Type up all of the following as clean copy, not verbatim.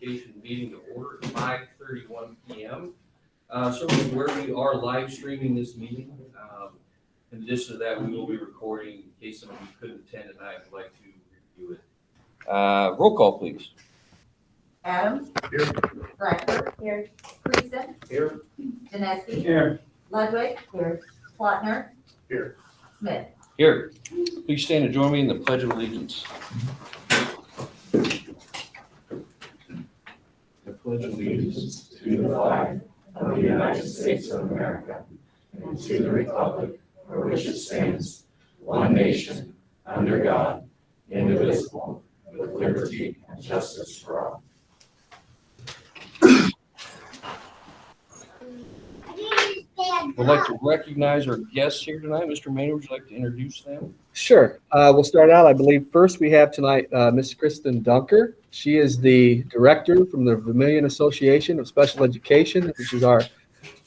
Education meeting to order at 5:31 p.m. So where we are live streaming this meeting. In addition to that, we will be recording in case some of you couldn't attend tonight and would like to review it. Roll call, please. Adams. Here. Bradford. Here. Prieston. Here. Janeski. Here. Ludwig. Here. Plattner. Here. Smith. Here. Please stand and join me in the Pledge of Allegiance. I pledge allegiance to the flag of the United States of America and to the republic for which it stands, one nation, under God, indivisible, with liberty and justice for all. We'd like to recognize our guests here tonight. Mr. Maynard, would you like to introduce them? Sure. We'll start out. I believe first we have tonight Ms. Kristen Dunker. She is the director from the Vermillion Association of Special Education, which is our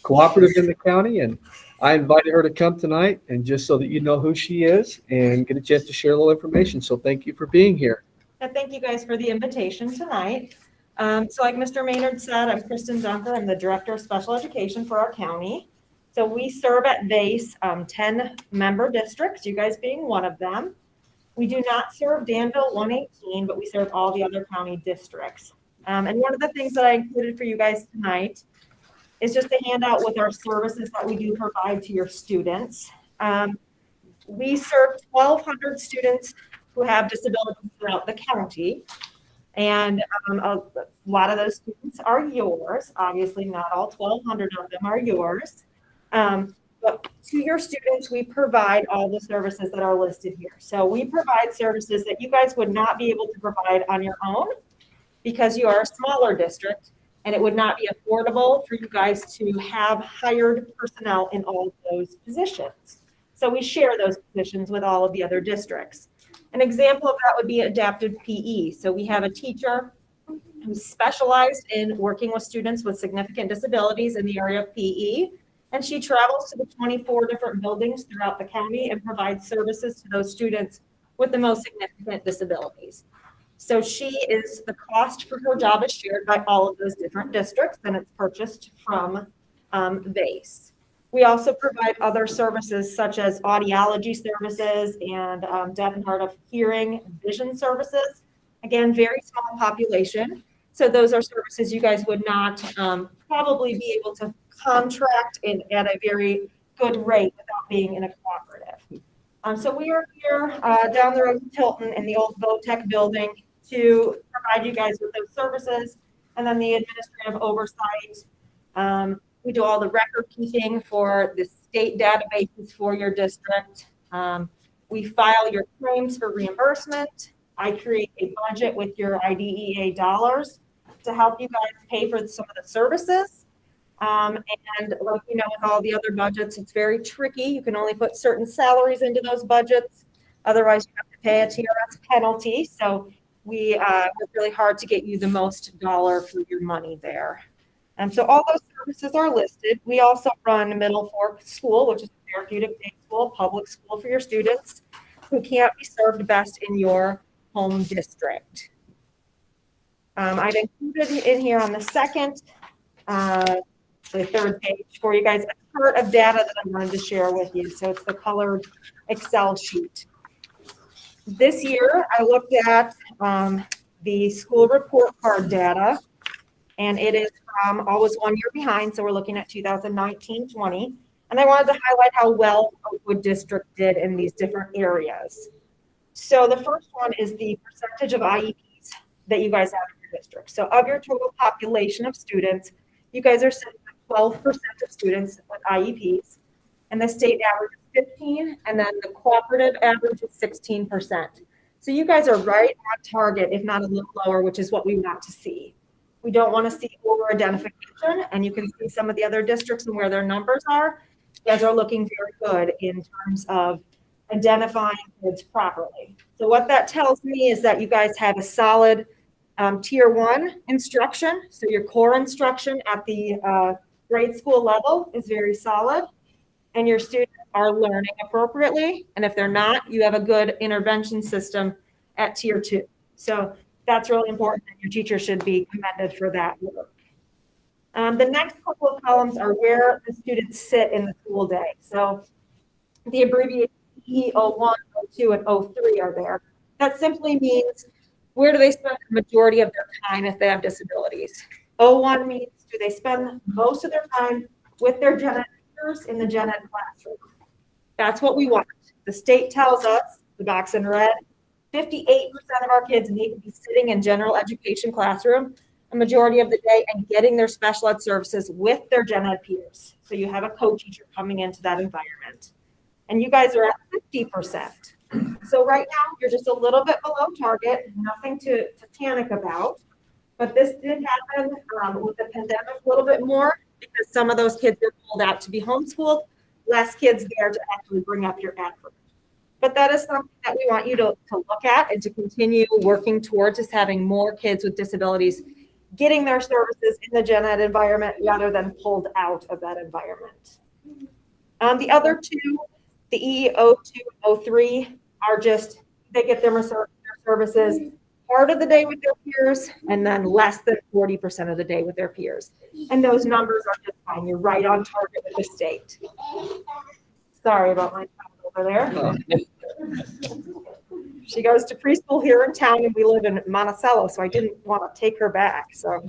cooperative in the county. And I invited her to come tonight, and just so that you know who she is and get a chance to share a little information. So thank you for being here. And thank you guys for the invitation tonight. So like Mr. Maynard said, I'm Kristen Dunker. I'm the Director of Special Education for our county. So we serve at VACE 10 member districts, you guys being one of them. We do not serve Danville 118, but we serve all the other county districts. And one of the things that I included for you guys tonight is just a handout with our services that we do provide to your students. We serve 1,200 students who have disabilities throughout the county. And a lot of those students are yours. Obviously, not all 1,200 of them are yours. But to your students, we provide all the services that are listed here. So we provide services that you guys would not be able to provide on your own because you are a smaller district and it would not be affordable for you guys to have hired personnel in all of those positions. So we share those positions with all of the other districts. An example of that would be adapted PE. So we have a teacher who's specialized in working with students with significant disabilities in the area of PE. And she travels to the 24 different buildings throughout the county and provides services to those students with the most significant disabilities. So the cost for her job is shared by all of those different districts, and it's purchased from VACE. We also provide other services such as audiology services and deaf and hard of hearing, vision services. Again, very small population. So those are services you guys would not probably be able to contract at a very good rate without being in a cooperative. So we are here down the road in Tilton in the old VOTEC building to provide you guys with those services, and then the administrative oversight. We do all the record keeping for the state databases for your district. We file your claims for reimbursement. I create a budget with your IDEA dollars to help you guys pay for some of the services. And like you know, with all the other budgets, it's very tricky. You can only put certain salaries into those budgets. Otherwise, you have to pay a TRS penalty. So we work really hard to get you the most dollar for your money there. And so all those services are listed. We also run Middle Fork School, which is a therapeutic day school, public school for your students who can't be served best in your home district. I've included in here on the third page for you guys, a part of data that I wanted to share with you. So it's the colored Excel sheet. This year, I looked at the school report card data, and it is always 1 year behind. So we're looking at 2019-20. And I wanted to highlight how well Oakwood District did in these different areas. So the first one is the percentage of IEPs that you guys have in your district. So of your total population of students, you guys are sitting at 12% of students with IEPs, and the state average is 15%, and then the cooperative average is 16%. So you guys are right on target, if not a little lower, which is what we want to see. We don't want to see over-identification, and you can see some of the other districts and where their numbers are. You guys are looking very good in terms of identifying kids properly. So what that tells me is that you guys have a solid tier 1 instruction. So your core instruction at the grade school level is very solid, and your students are learning appropriately. And if they're not, you have a good intervention system at tier 2. So That's really important, and your teacher should be commended for that work. The next couple of columns are where the students sit in the school day. So the abbreviated E01, 02, and 03 are there. That simply means where do they spend the majority of their time if they have disabilities. 01 means do they spend most of their time with their gen ed peers in the gen ed classroom. That's what we want. The state tells us, the box in red, 58% of our kids need to be sitting in general education classroom a majority of the day and getting their special ed services with their gen ed peers. So you have a co-teacher coming into that environment. And you guys are at 50%. So right now, you're just a little bit below target, nothing to panic about. But this did happen with the pandemic a little bit more because some of those kids were pulled out to be homeschooled, less kids there to actually bring up your effort. But that is something that we want you to look at and to continue working towards, is having more kids with disabilities getting their services in the gen ed environment rather than pulled out of that environment. The other two, the E02, 03, are just, they get their services part of the day with their peers and then less than 40% of the day with their peers. And those numbers are just fine. You're right on target with the state. Sorry about my child over there. She goes to preschool here in town, and we live in Monticello, so I didn't want to take her back. So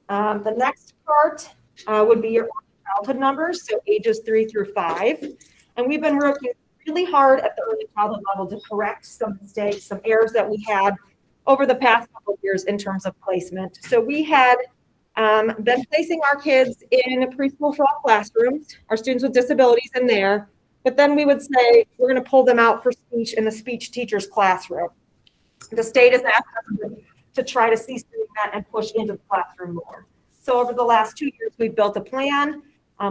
the next part would be your childhood numbers, so ages 3 through 5. And we've been working really hard at the early childhood level to correct some mistakes, some errors that we had over the past couple of years in terms of placement. So we had been placing our kids in preschool for all classrooms, our students with disabilities in there. But then we would say, we're going to pull them out for speech in the speech teacher's classroom. The state has asked us to try to cease doing that and push into the classroom more. So over the last 2 years, we've built a plan.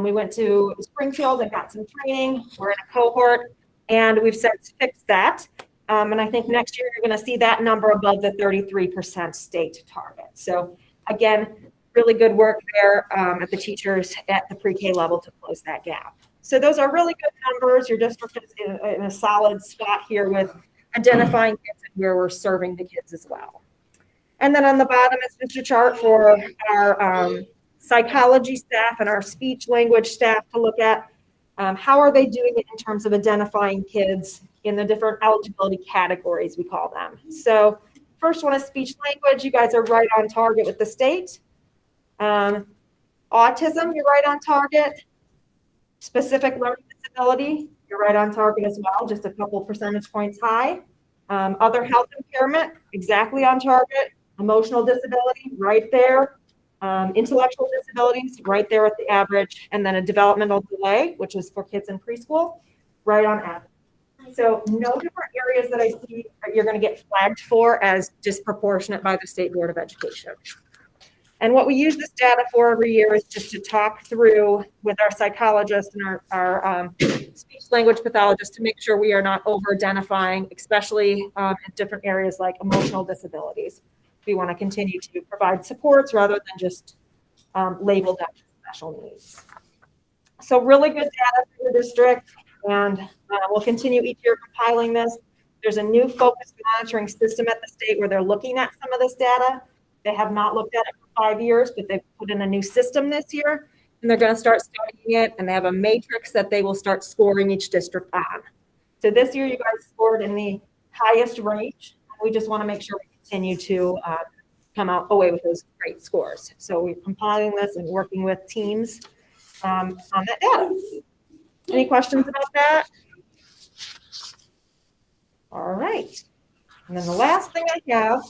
We went to Springfield and got some training. We're in a cohort, and we've since fixed that. And I think next year, you're going to see that number above the 33% state target. So again, really good work there at the teachers at the pre-K level to close that gap. So those are really good numbers. Your district is in a solid spot here with identifying kids and where we're serving the kids as well. And then on the bottom is just a chart for our psychology staff and our speech language staff to look at how are they doing it in terms of identifying kids in the different eligibility categories, we call them. So first one is speech language. You guys are right on target with the state. Autism, you're right on target. Specific learning disability, you're right on target as well, just a couple percentage points high. Other health impairment, exactly on target. Emotional disability, right there. Intellectual disabilities, right there at the average. And then a developmental delay, which is for kids in preschool, right on average. So no different areas that I see you're going to get flagged for as disproportionate by the State Board of Education. And what we use this data for every year is just to talk through with our psychologists and our speech language pathologists to make sure we are not over-identifying, especially in different areas like emotional disabilities. We want to continue to provide supports rather than just label them as special needs. So really good data for the district, and we'll continue each year compiling this. There's a new focused monitoring system at the state where they're looking at some of this data. They have not looked at it for 5 years, but they've put in a new system this year, and they're going to start studying it, and they have a matrix that they will start scoring each district on. So this year, you guys scored in the highest range. We just want to make sure we continue to come out away with those great scores. So we're compiling this and working with teams on that data. Any questions about that? All right. And then the last thing I have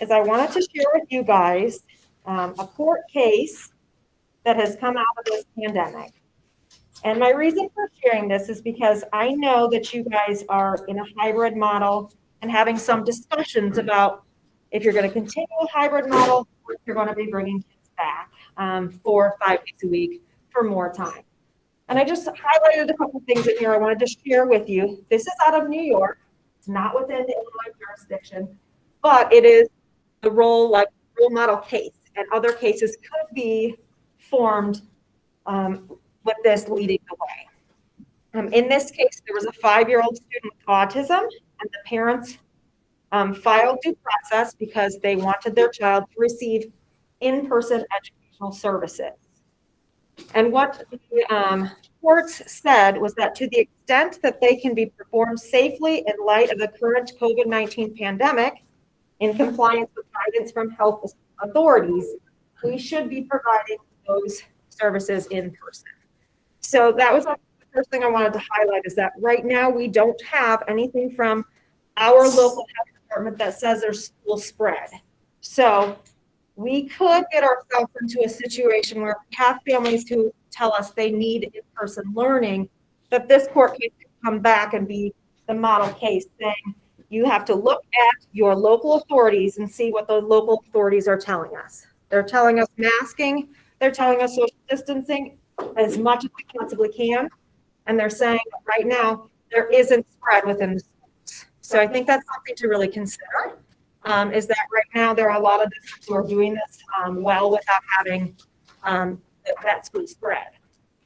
is I wanted to share with you guys a court case that has come out of this pandemic. And my reason for sharing this is because I know that you guys are in a hybrid model and having some discussions about if you're going to continue a hybrid model or if you're going to be bringing kids back 4 or 5 days a week for more time. And I just highlighted a couple things in here I wanted to share with you. This is out of New York. It's not within the Illinois jurisdiction, but it is the role model case, and other cases could be formed with this leading the way. In this case, there was a 5-year-old student with autism, and the parents filed due process because they wanted their child to receive in-person educational services. And what the courts said was that to the extent that they can be performed safely in light of the current COVID-19 pandemic, in compliance with guidance from health authorities, we should be providing those services in person. So that was the first thing I wanted to highlight, is that right now we don't have anything from our local health department that says there's school spread. So we could get ourselves into a situation where we have families who tell us they need in-person learning, that this court case could come back and be the model case, saying you have to look at your local authorities and see what the local authorities are telling us. They're telling us masking, they're telling us social distancing as much as we possibly can, and they're saying that right now there isn't spread within the schools. So I think that's something to really consider. Is that right now there are a lot of districts who are doing this well without having that school spread.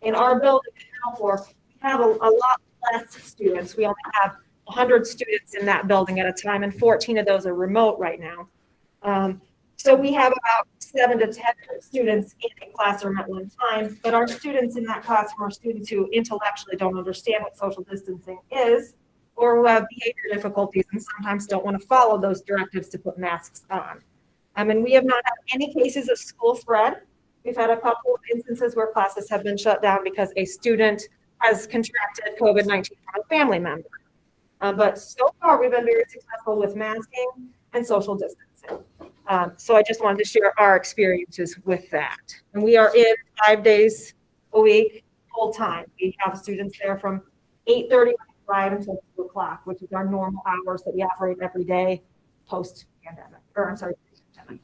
In our building in Elmore, we have a lot less students. We only have 100 students in that building at a time, and 14 of those are remote right now. So we have about 7 to 10 students in a classroom at one time, but our students in that classroom are students who intellectually don't understand what social distancing is, or who have behavior difficulties and sometimes don't want to follow those directives to put masks on. And we have not had any cases of school spread. We've had a couple of instances where classes have been shut down because a student has contracted COVID-19 from a family member. But so far, we've been very successful with masking and social distancing. So I just wanted to share our experiences with that. And we are in 5 days a week, full time. We have students there from 8:30 right until 2 o'clock, which is our normal hours that we operate every day post-pandemic, or I'm sorry, pre-pandemic.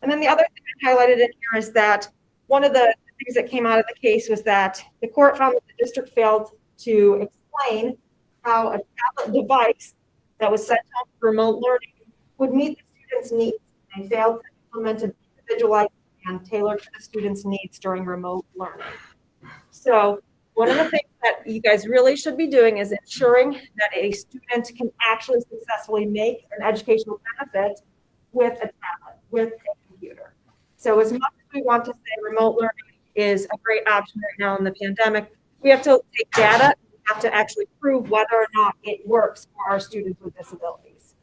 And then the other thing I highlighted in here is that one of the things that came out of the case was that the court found that the district failed to explain how a tablet device that was sent home for remote learning would meet the students' needs. They failed to implement an individualized and tailored to the students' needs during remote learning. So one of the things that you guys really should be doing is ensuring that a student can actually successfully make an educational benefit with a tablet, with a computer. So as much as we want to say remote learning is a great option right now in the pandemic, we have to take data, we have to actually prove whether or not it works for our students with disabilities.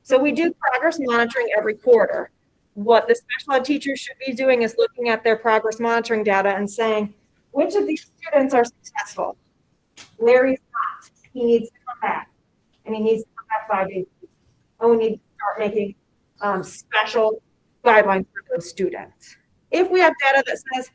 So we do progress monitoring every quarter. What the special ed teachers should be doing is looking at their progress monitoring data and saying, which of these students are successful? Larry's not. He needs to come back. And he needs to come back 5 days a week. And we need to start making special guidelines for those students. If we have data that says,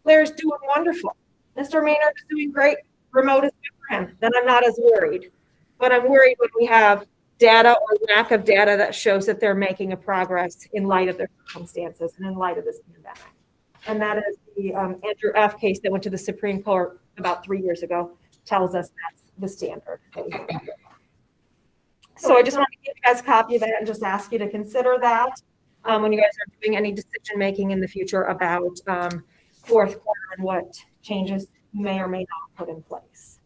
Larry's doing wonderful, Mr. Maynard is doing great, remote is good for him, then I'm not as worried. But I'm worried when we have data or lack of data that shows that they're making a progress in light of their circumstances and in light of this pandemic. And that is the Andrew F. case that went to the Supreme Court about 3 years ago, tells us that's the standard. So I just want to give you guys a copy of that and just ask you to consider that when you guys are doing any decision making in the future about fourth quarter and what changes you may or may not put in place.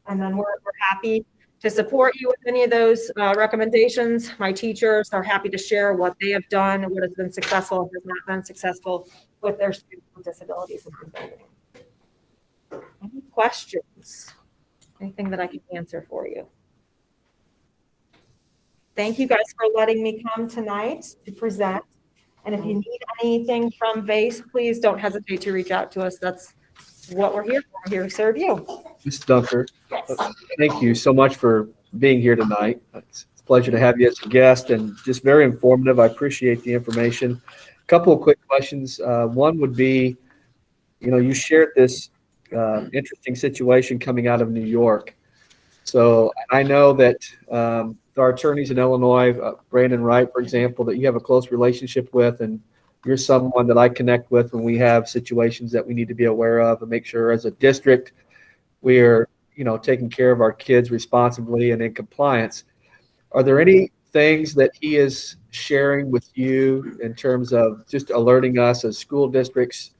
And then we're happy to support you with any of those recommendations. My teachers are happy to share what they have done and what has been successful and has not been successful with their students with disabilities in the building. Any questions? Anything that I can answer for you? Thank you guys for letting me come tonight to present. And if you need anything from VASE, please don't hesitate to reach out to us. That's what we're here for. We're here to serve you. Ms. Dunker, Yes. thank you so much for being here tonight. It's a pleasure to have you as a guest and just very informative. I appreciate the information. A couple of quick questions. One would be, you shared this interesting situation coming out of New York. So I know that our attorneys in Illinois, Brandon Wright, for example, that you have a close relationship with, and you're someone that I connect with when we have situations that we need to be aware of and make sure as a district we're, taking care of our kids responsibly and in compliance. Are there any things that he is sharing with you in terms of just alerting us as school districts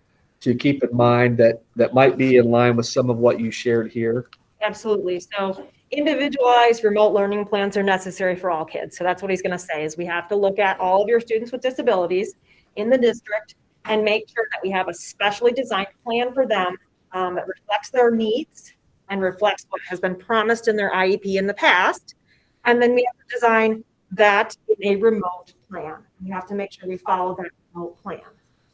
to keep in mind that might be in line with some of what you shared here? Absolutely. So individualized remote learning plans are necessary for all kids. So that's what he's going to say is we have to look at all of your students with disabilities in the district and make sure that we have a specially designed plan for them that reflects their needs and reflects what has been promised in their IEP in the past. And then we have to design that in a remote plan. We have to make sure we follow that remote plan.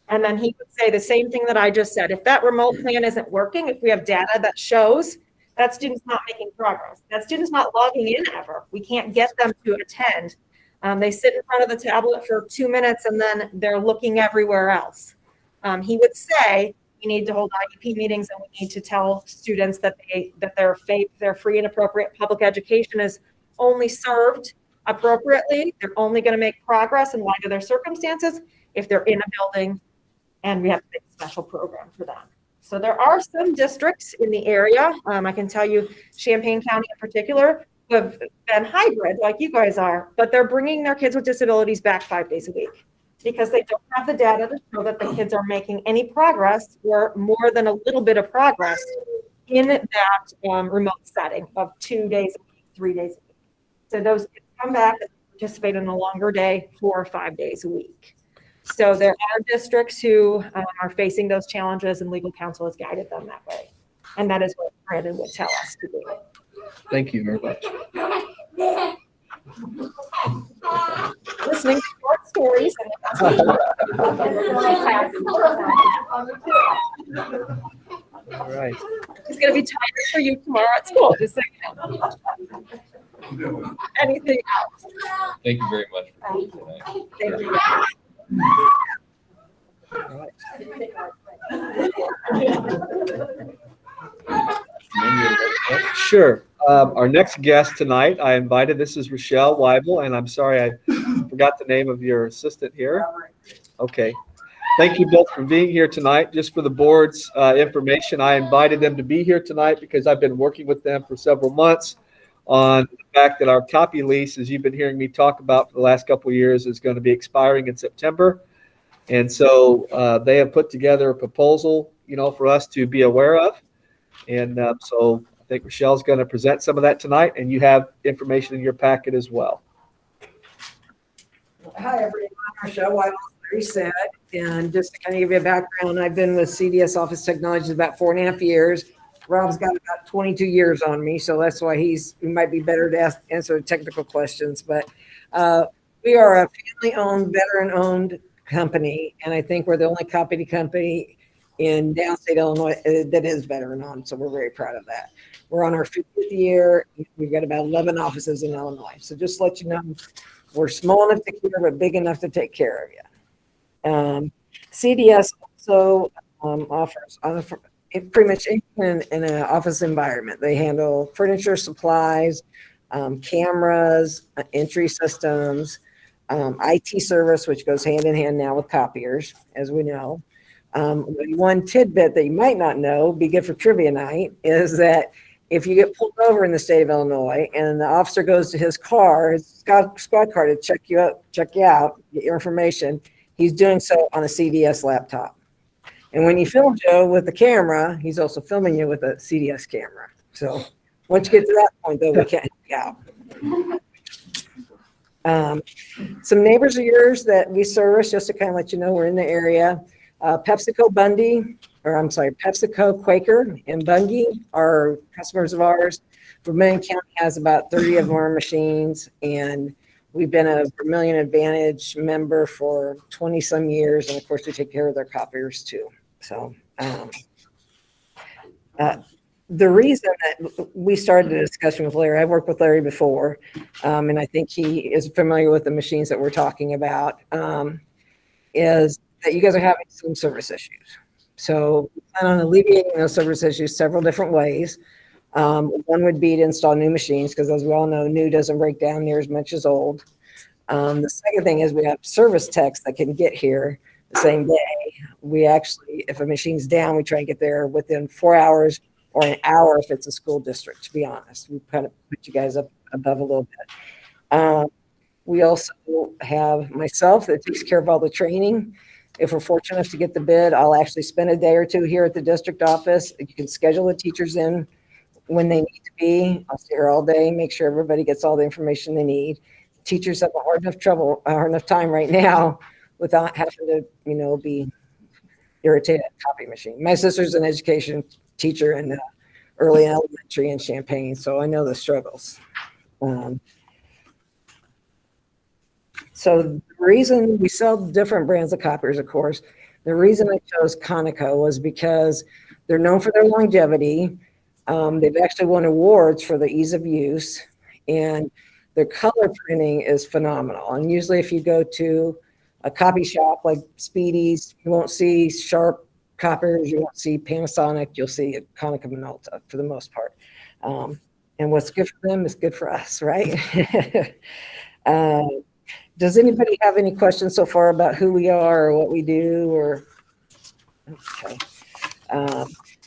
And then he would say the same thing that I just said. If that remote plan isn't working, if we have data that shows that student's not making progress, that student's not logging in ever, we can't get them to attend. They sit in front of the tablet for 2 minutes and then they're looking everywhere else. He would say we need to hold IEP meetings and we need to tell students that their free and appropriate public education is only served appropriately. They're only going to make progress in light of their circumstances if they're in a building, and we have to make a special program for them. So there are some districts in the area. I can tell you Champaign County in particular who have been hybrid like you guys are, but they're bringing their kids with disabilities back 5 days a week because they don't have the data to show that the kids are making any progress or more than a little bit of progress in that remote setting of 2 days a week, 3 days a week. So those kids come back and participate in a longer day, 4 or 5 days a week. So there are districts who are facing those challenges and legal counsel has guided them that way. And that is what Brandon would tell us to do. Thank you very much. Listening to short stories. All right. It's going to be tired for you tomorrow at school. Just so you know. Anything else? Thank you very much for tonight. Thank you. All right. Sure. Our next guest tonight, I invited, this is Rochelle Weibel, and I'm sorry I forgot the name of your assistant here. Okay. Thank you both for being here tonight. Just for the board's information, I invited them to be here tonight because I've been working with them for several months on the fact that our copy lease, as you've been hearing me talk about for the last couple of years, is going to be expiring in September. And so they have put together a proposal, for us to be aware of. And so I think Rochelle's going to present some of that tonight, and you have information in your packet as well. Hi, everyone. Rochelle Weibel, Larry said, and just to kind of give you a background, I've been with CDS Office Technologies about 4.5 years. Rob's got about 22 years on me, so that's why he might be better to answer technical questions. But we are a family-owned, veteran-owned company, and I think we're the only copy company in downstate Illinois that is veteran-owned, so we're very proud of that. We're on our 50th year. We've got about 11 offices in Illinois. So just to let you know, we're small enough to care, but big enough to take care of you. CDS also offers pretty much anything in an office environment. They handle furniture, supplies, cameras, entry systems, IT service, which goes hand in hand now with copiers, as we know. One tidbit that you might not know, be good for trivia night, is that if you get pulled over in the state of Illinois and the officer goes to his car, his squad car to check you out, get your information, he's doing so on a CDS laptop. And when you film Joe with the camera, he's also filming you with a CDS camera. So once you get to that point, though, we can't help you out. Some neighbors of yours that we service, just to kind of let you know, we're in the area. PepsiCo Quaker and Bungie are customers of ours. Vermilion County has about 30 of our machines, and we've been a Vermilion Advantage member for 20 some years. And of course, we take care of their copiers too. So the reason that we started a discussion with Larry, I've worked with Larry before, and I think he is familiar with the machines that we're talking about, is that you guys are having some service issues. So we plan on alleviating those service issues several different ways. One would be to install new machines, because as we all know, new doesn't break down near as much as old. The second thing is we have service techs that can get here the same day. We actually, if a machine's down, we try and get there within 4 hours or an hour if it's a school district, to be honest. We kind of put you guys up above a little bit. We also have myself that takes care of all the training. If we're fortunate enough to get the bid, I'll actually spend a day or two here at the district office. You can schedule the teachers in when they need to be. I'll stay here all day, make sure everybody gets all the information they need. Teachers have a hard enough time right now without having to, be irritated at the copy machine. My sister's an education teacher in early elementary in Champaign, so I know the struggles. So the reason we sell different brands of copiers, of course, the reason I chose Konica was because they're known for their longevity. They've actually won awards for the ease of use, and their color printing is phenomenal. And usually if you go to a copy shop like Speedy's, you won't see Sharp copiers, you won't see Panasonic, you'll see a Konica Minolta for the most part. And what's good for them is good for us, right? Does anybody have any questions so far about who we are or what we do? Or okay.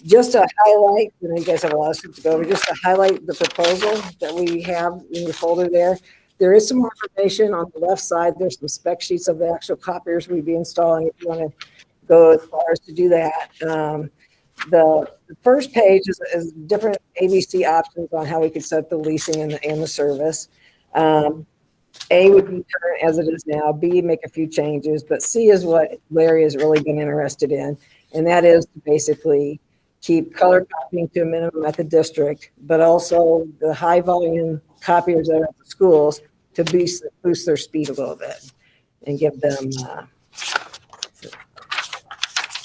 Just to highlight, you guys have a lot of stuff to go over, just to highlight the proposal that we have in your folder there. There is some more information on the left side. There's some spec sheets of the actual copiers we'd be installing if you want to go as far as to do that. The first page is different ABC options on how we could set the leasing and the service. A would be current as it is now. B, make a few changes. But C is what Larry has really been interested in. And that is to basically keep color copying to a minimum at the district, but also the high volume copiers that are at the schools to boost their speed a little bit and give them.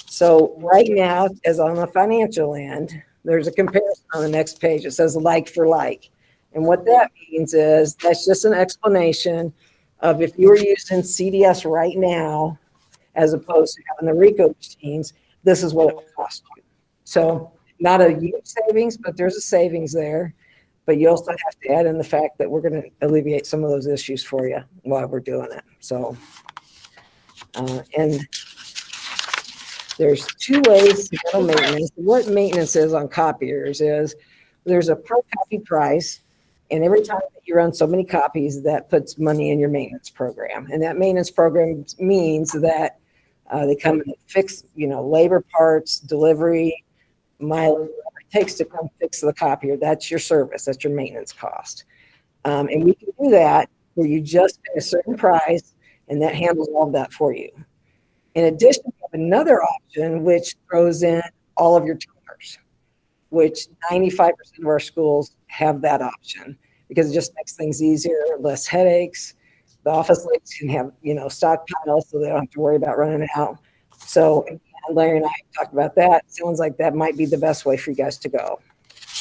So right now, as on the financial end, there's a comparison on the next page. It says like for like. And what that means is that's just an explanation of if you were using CDS right now, as opposed to having the RICO machines, this is what it would cost you. So not a huge savings, but there's a savings there. But you also have to add in the fact that we're going to alleviate some of those issues for you while we're doing it. So, and there's two ways to handle maintenance. What maintenance is on copiers is there's a per copy price. And every time that you run so many copies, that puts money in your maintenance program. And that maintenance program means that they come and fix, labor parts, delivery, mileage, whatever it takes to come fix the copier. That's your service. That's your maintenance cost. And we can do that where you just pay a certain price, and that handles all of that for you. In addition, we have another option which throws in all of your toners, which 95% of our schools have that option because it just makes things easier, less headaches. The office ladies can have, stockpiles so they don't have to worry about running out. So again, Larry and I talked about that. Sounds like that might be the best way for you guys to go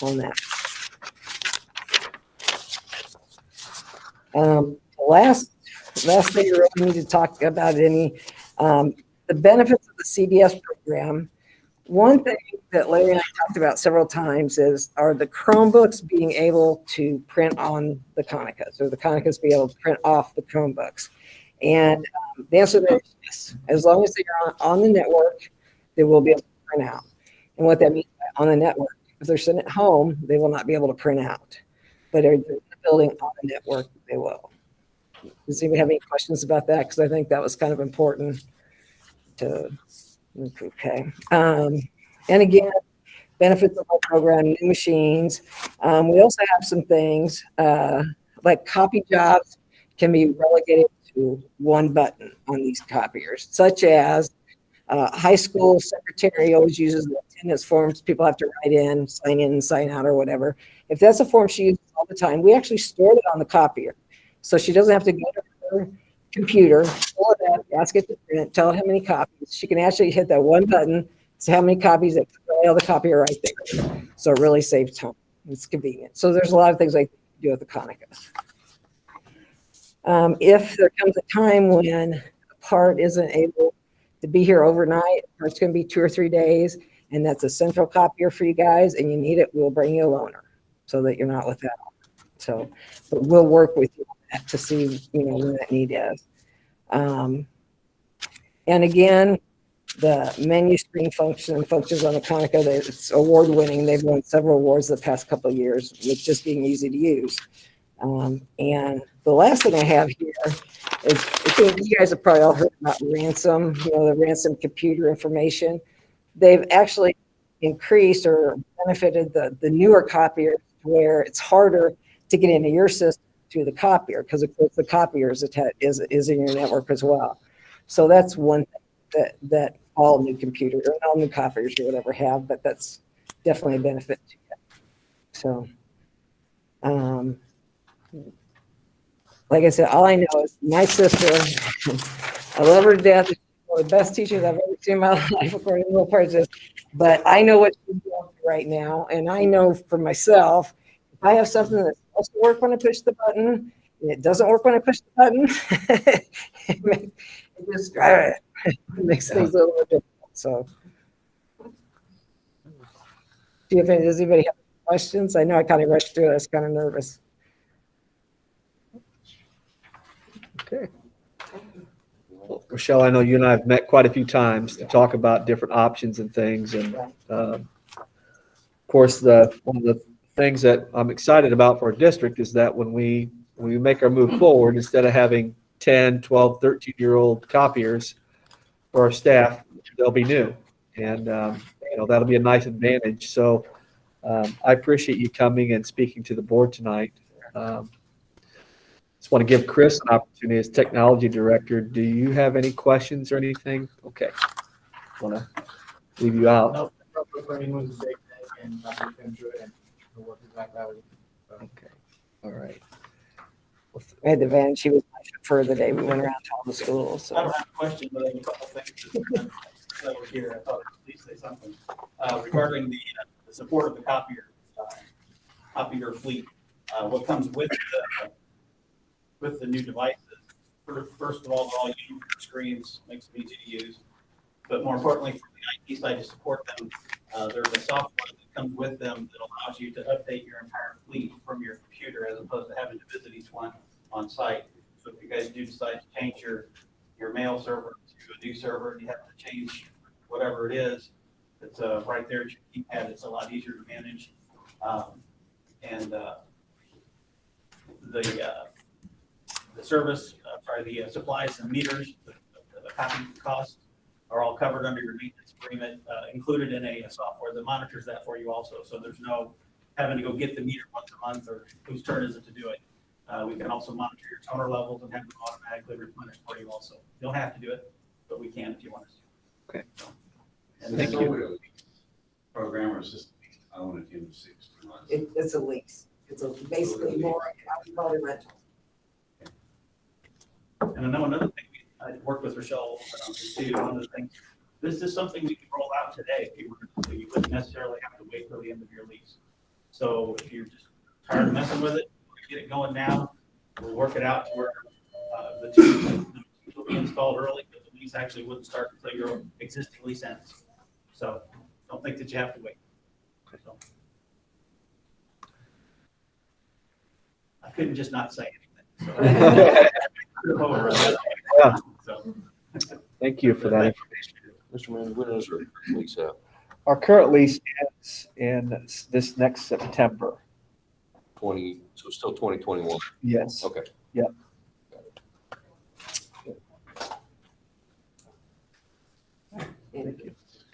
on that. Last thing you really need to talk about the benefits of the CDS program. One thing that Larry and I talked about several times are the Chromebooks being able to print on the Konicas, or the Konicas be able to print off the Chromebooks. And the answer is yes. As long as they're on the network, they will be able to print out. And what that means on the network, if they're sitting at home, they will not be able to print out. But if they're in the building on the network, they will. Does anybody have any questions about that? Because I think that was kind of important to. Okay. And again, benefits of our program, new machines. We also have some things like copy jobs can be relegated to one button on these copiers, such as high school secretary always uses the attendance forms. People have to write in, and sign out or whatever. If that's a form she uses all the time, we actually store it on the copier. So she doesn't have to go to her computer, pull it up, ask it to print, tell it how many copies. She can actually hit that one button, say how many copies, it can the copier right there. So it really saves time. It's convenient. So there's a lot of things I can do with the Konicas. If there comes a time when a part isn't able to be here overnight, or it's going to be 2 or 3 days, and that's a central copier for you guys, and you need it, we'll bring you a loaner so that you're not without. So, but we'll work with you on that to see, when that need is. And again, the menu screen functions on the Konica. It's award-winning. They've won several awards the past couple of years with just being easy to use. And the last thing I have here is, I think you guys have probably all heard about ransom, the ransom computer information. They've actually increased or benefited the newer copiers where it's harder to get into your system through the copier because of course the copier is in your network as well. So that's one thing that all new computers or all new copiers or whatever have, but that's definitely a benefit to you. So, like I said, all I know is my sister, I love her to death. She's one of the best teachers I've ever seen in my life, according to Will Purchase. But I know what she's doing right now. And I know for myself, if I have something that's supposed to work when I push the button, and it doesn't work when I push the button, it makes things a little bit difficult. So, does anybody have questions? I know I kind of rushed through it. I was kind of nervous. Okay. Well, Rochelle, I know you and I have met quite a few times to talk about different options and things. And of course, one of the things that I'm excited about for our district is that when we make our move forward, instead of having 10, 12, 13-year-old copiers for our staff, they'll be new. And, that'll be a nice advantage. So I appreciate you coming and speaking to the board tonight. Just want to give Chris an opportunity as technology director. Do you have any questions or anything? Okay. Want to leave you out. No, learning was a big thing, and I'm looking through it and the work is back out. Okay. All right. I had the van. She was my chauffeur the day we went around to all the schools. I So. don't have a question, but I have a couple things that were here. I thought I'd at least say something regarding the support of the copier fleet. What comes with the new devices? First of all, they're all uniform screens, makes them easy to use. But more importantly, from the IT side to support them, there's a software that comes with them that allows you to update your entire fleet from your computer as opposed to having to visit each one on site. So if you guys do decide to change your mail server to a new server, and you have to change whatever it is, it's right there at your keypad. It's a lot easier to manage. The service, the supplies and meters, the copy costs are all covered under your maintenance agreement, included in a software that monitors that for you also. So there's no having to go get the meter once a month or whose turn is it to do it. We can also monitor your toner levels and have them automatically replenished for you also. You don't have to do it, but we can if you want us to. Okay. And Thank then- you. Programmer system, I own it in 6 months. It's a lease. It's basically more about a rental. And I know another thing, I worked with Rochelle too, one of the things, this is something we can roll out today if you were to, you wouldn't necessarily have to wait till the end of your lease. So if you're just tired of messing with it, get it going now, we'll work it out to where the two will be installed early, but the lease actually wouldn't start until your existing lease ends. So don't think that you have to wait. So, I couldn't just not say anything. Yeah. So. Thank you for that information. Mr. Mayor, when is our lease out? Our current lease ends in this next September. So still 2021. Yes. Okay. Yep.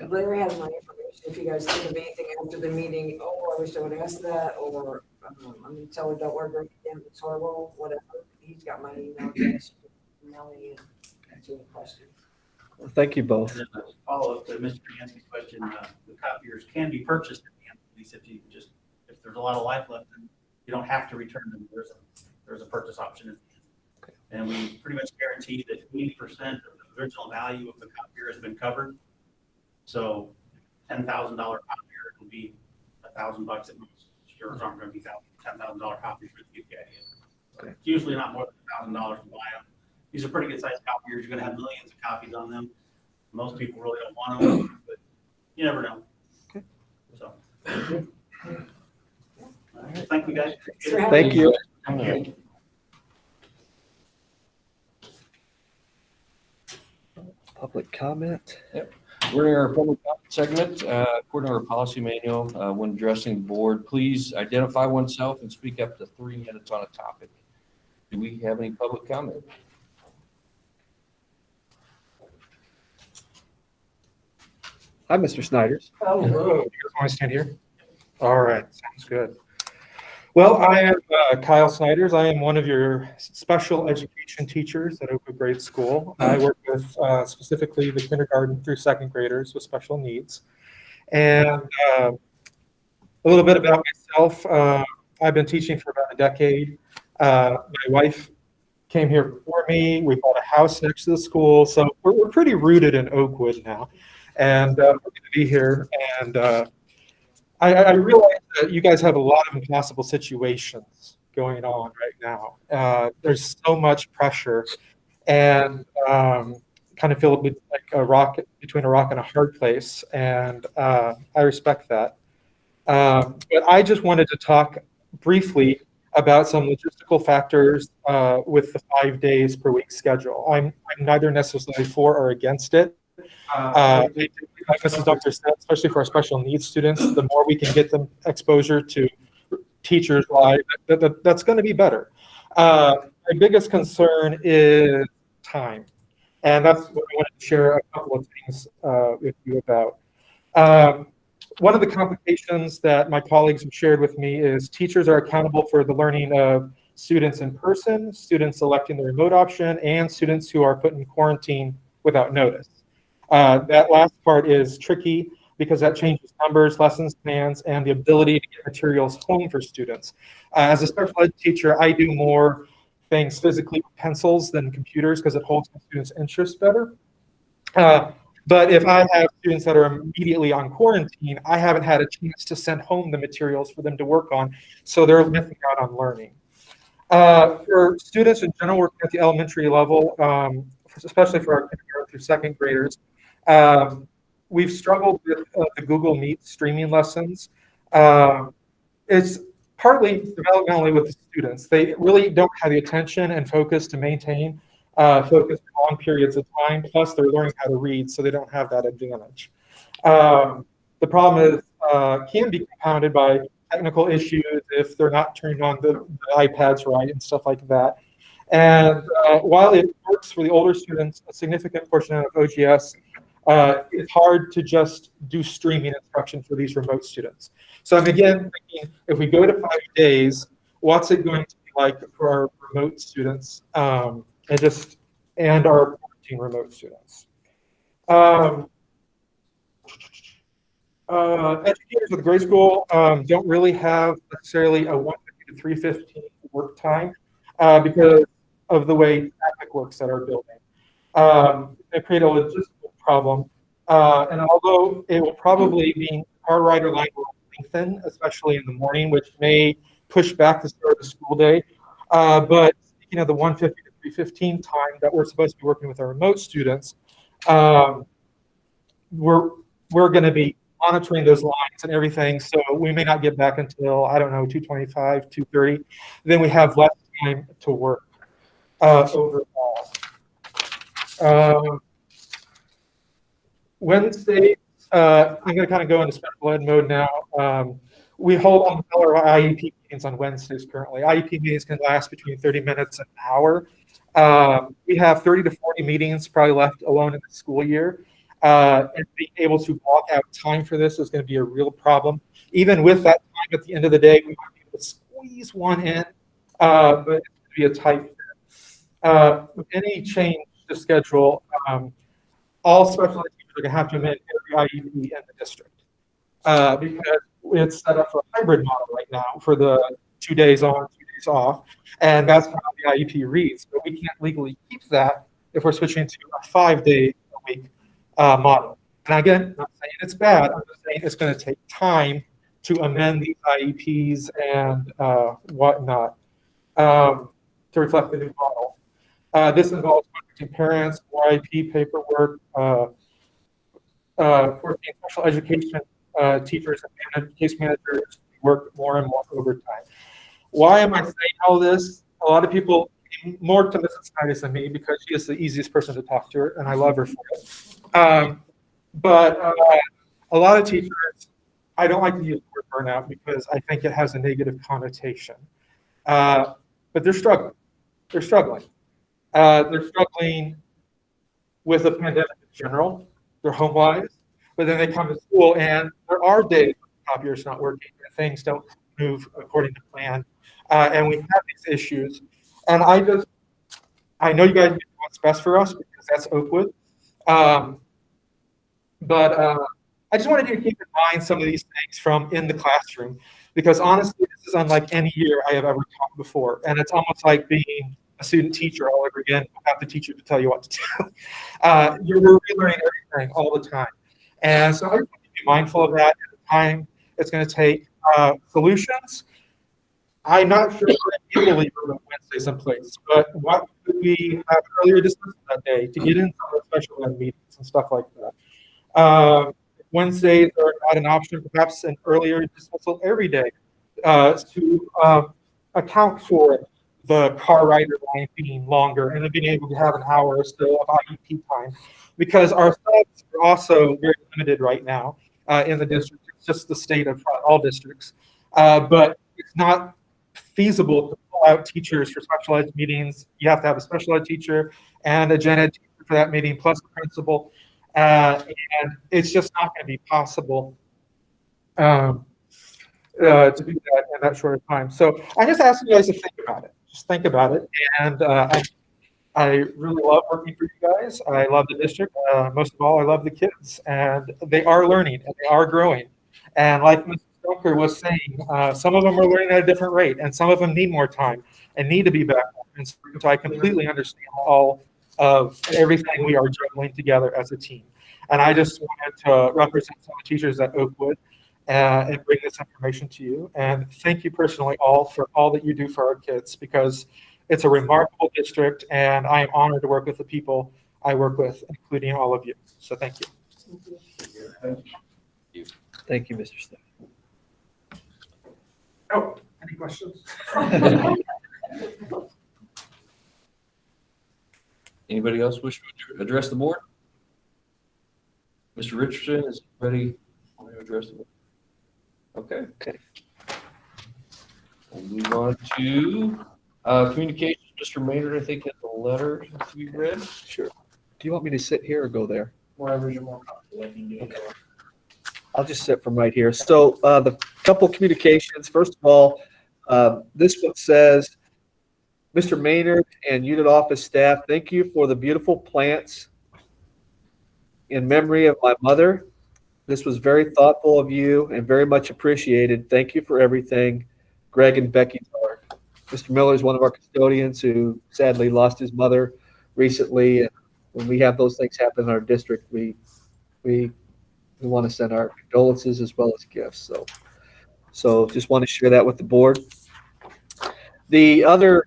Blair has my information. If you guys think of anything after the meeting, I wish I would ask that, or I'm gonna tell her don't worry about it, it's horrible, whatever. He's got my email address. Email me and answer any questions. Well, thank you both. And then a follow-up to Mr. Yancey's question, the copiers can be purchased at the end of the lease if there's a lot of life left, then you don't have to return them. There's a purchase option at the end. And we pretty much guarantee that 80% of the original value of the copier has been covered. So $10,000 copier will be $1,000 at most. Yours aren't going to be $10,000 copiers for the idea. Okay. It's usually not more than $1,000 to buy them. These are pretty good sized copiers. You're going to have millions of copies on them. Most people really don't want them, but you never know. Okay. So, thank you guys. Thank you. Public comment. We're in our public comment segment. According to our policy manual, when addressing the board, please identify oneself and speak up to 3 minutes on a topic. Do we have any public comment? Hi, Mr. Snyders. Hello, you guys want to stand here? All right, sounds good. Well, I am Kyle Snyders. I am one of your special education teachers at Oakwood Grade School. I work with specifically the kindergarten through second graders with special needs. And a little bit about myself. I've been teaching for about a decade. My wife came here before me. We bought a house next to the school. So we're pretty rooted in Oakwood now. And we're going to be here. And I realize that you guys have a lot of impossible situations going on right now. There's so much pressure and kind of feel like between a rock and a hard place. And I respect that. But I just wanted to talk briefly about some logistical factors with the 5 days per week schedule. I'm neither necessarily for or against it. Like Mrs. Doctor said, especially for our special needs students, the more we can get them exposure to teachers live, that's going to be better. My biggest concern is time. And that's what I wanted to share a couple of things with you about. One of the complications that my colleagues have shared with me is teachers are accountable for the learning of students in person, students selecting the remote option, and students who are put in quarantine without notice. That last part is tricky because that changes numbers, lessons plans, and the ability to get materials home for students. As a special ed teacher, I do more things physically with pencils than computers because it holds my students' interest better. But if I have students that are immediately on quarantine, I haven't had a chance to send home the materials for them to work on, so they're missing out on learning. For students in general working at the elementary level, especially for our kindergarten through second graders, we've struggled with the Google Meet streaming lessons. It's partly developmentally with the students. They really don't have the attention and focus to maintain focus for long periods of time, plus they're learning how to read, so they don't have that advantage. The problem is can be compounded by technical issues if they're not turning on the iPads right and stuff like that. And while it works for the older students, a significant portion of OGS, it's hard to just do streaming instruction for these remote students. So I'm again thinking, if we go to 5 days, what's it going to be like for our remote students and our quarantine remote students? Educators with grade school don't really have necessarily a 150 to 315 work time because of the way traffic works at our building. They create a logistical problem. And although it will probably mean our rider line will lengthen, especially in the morning, which may push back the start of the school day. But speaking of the 150 to 315 time that we're supposed to be working with our remote students, we're going to be monitoring those lines and everything. So we may not get back until, I don't know, 2:25, 2:30. Then we have less time to work overall. Wednesday, I'm going to kind of go into special ed mode now. We hold on our IEP meetings on Wednesdays currently. IEP meetings can last between 30 minutes and an hour. We have 30 to 40 meetings probably left alone in the school year. And being able to block out time for this is going to be a real problem. Even with that time at the end of the day, we might be able to squeeze one in, but it's going to be a tight fit. With any change to schedule, all special ed teachers are going to have to amend every IEP in the district because it's set up for a hybrid model right now for the 2 days on, 2 days off, and that's how the IEP reads. But we can't legally keep that if we're switching to a 5-day-a-week model. And again, I'm not saying it's bad. I'm just saying it's going to take time to amend these IEPs and whatnot to reflect the new model. This involves contacting parents, more IEP paperwork, 14 special education teachers and case managers work more and more overtime. Why am I saying all this? A lot of people came more to Mrs. Titus than me because she is the easiest person to talk to her, and I love her for it. But a lot of teachers, I don't like to use the word burnout because I think it has a negative connotation. But they're struggling. They're struggling. They're struggling with the pandemic in general, their home lives. but then they come to school and there are days when the copier's not working and things don't move according to plan. And we have these issues. And I know you guys do what's best for us because that's Oakwood. But I just wanted you to keep in mind some of these things from in the classroom, because honestly, this is unlike any year I have ever taught before. And it's almost like being a student teacher all over again without the teacher to tell you what to do. You're relearning everything all the time. And so I just want you to be mindful of that at the time it's going to take. Solutions, I'm not sure if I can believe remote Wednesday someplace, but what could we have earlier dismissal that day to get in some of the special ed meetings and stuff like that? Wednesdays are not an option, perhaps an earlier dismissal every day to account for the car rider line being longer and then being able to have an hour or so of IEP time, because our subs are also very limited right now in the district. It's just the state of all districts, but it's not feasible to pull out teachers for special ed meetings. You have to have a special ed teacher and a gen ed teacher for that meeting, plus the principal, and it's just not going to be possible to do that in that short of time. So I just ask you guys to think about it. Just think about it. And I really love working for you guys. I love the district. Most of all, I love the kids. And they are learning and they are growing. And like Mrs. Dunker was saying, some of them are learning at a different rate, and some of them need more time and need to be back. And so I completely understand all of everything we are juggling together as a team. And I just wanted to represent some of the teachers at Oakwood and bring this information to you. And thank you personally all for all that you do for our kids, because it's a remarkable district, and I am honored to work with the people I work with, including all of you. So thank you. Thank you, Mr. Steph. Oh, any questions? Anybody else wish to address the board? Mr. Richardson is ready to address the board. Okay. We'll move on to communications. Mr. Maynard, I think, has a letter to be read. Sure. Do you want me to sit here or go there? Wherever you're more comfortable, I can do it. Okay. I'll just sit from right here. So the couple communications, first of all, this one says, Mr. Maynard and unit office staff, thank you for the beautiful plants in memory of my mother. This was very thoughtful of you and very much appreciated. Thank you for everything. Greg and Becky Miller. Mr. Miller is one of our custodians who sadly lost his mother recently. And when we have those things happen in our district, we want to send our condolences as well as gifts. So just want to share that with the board. The other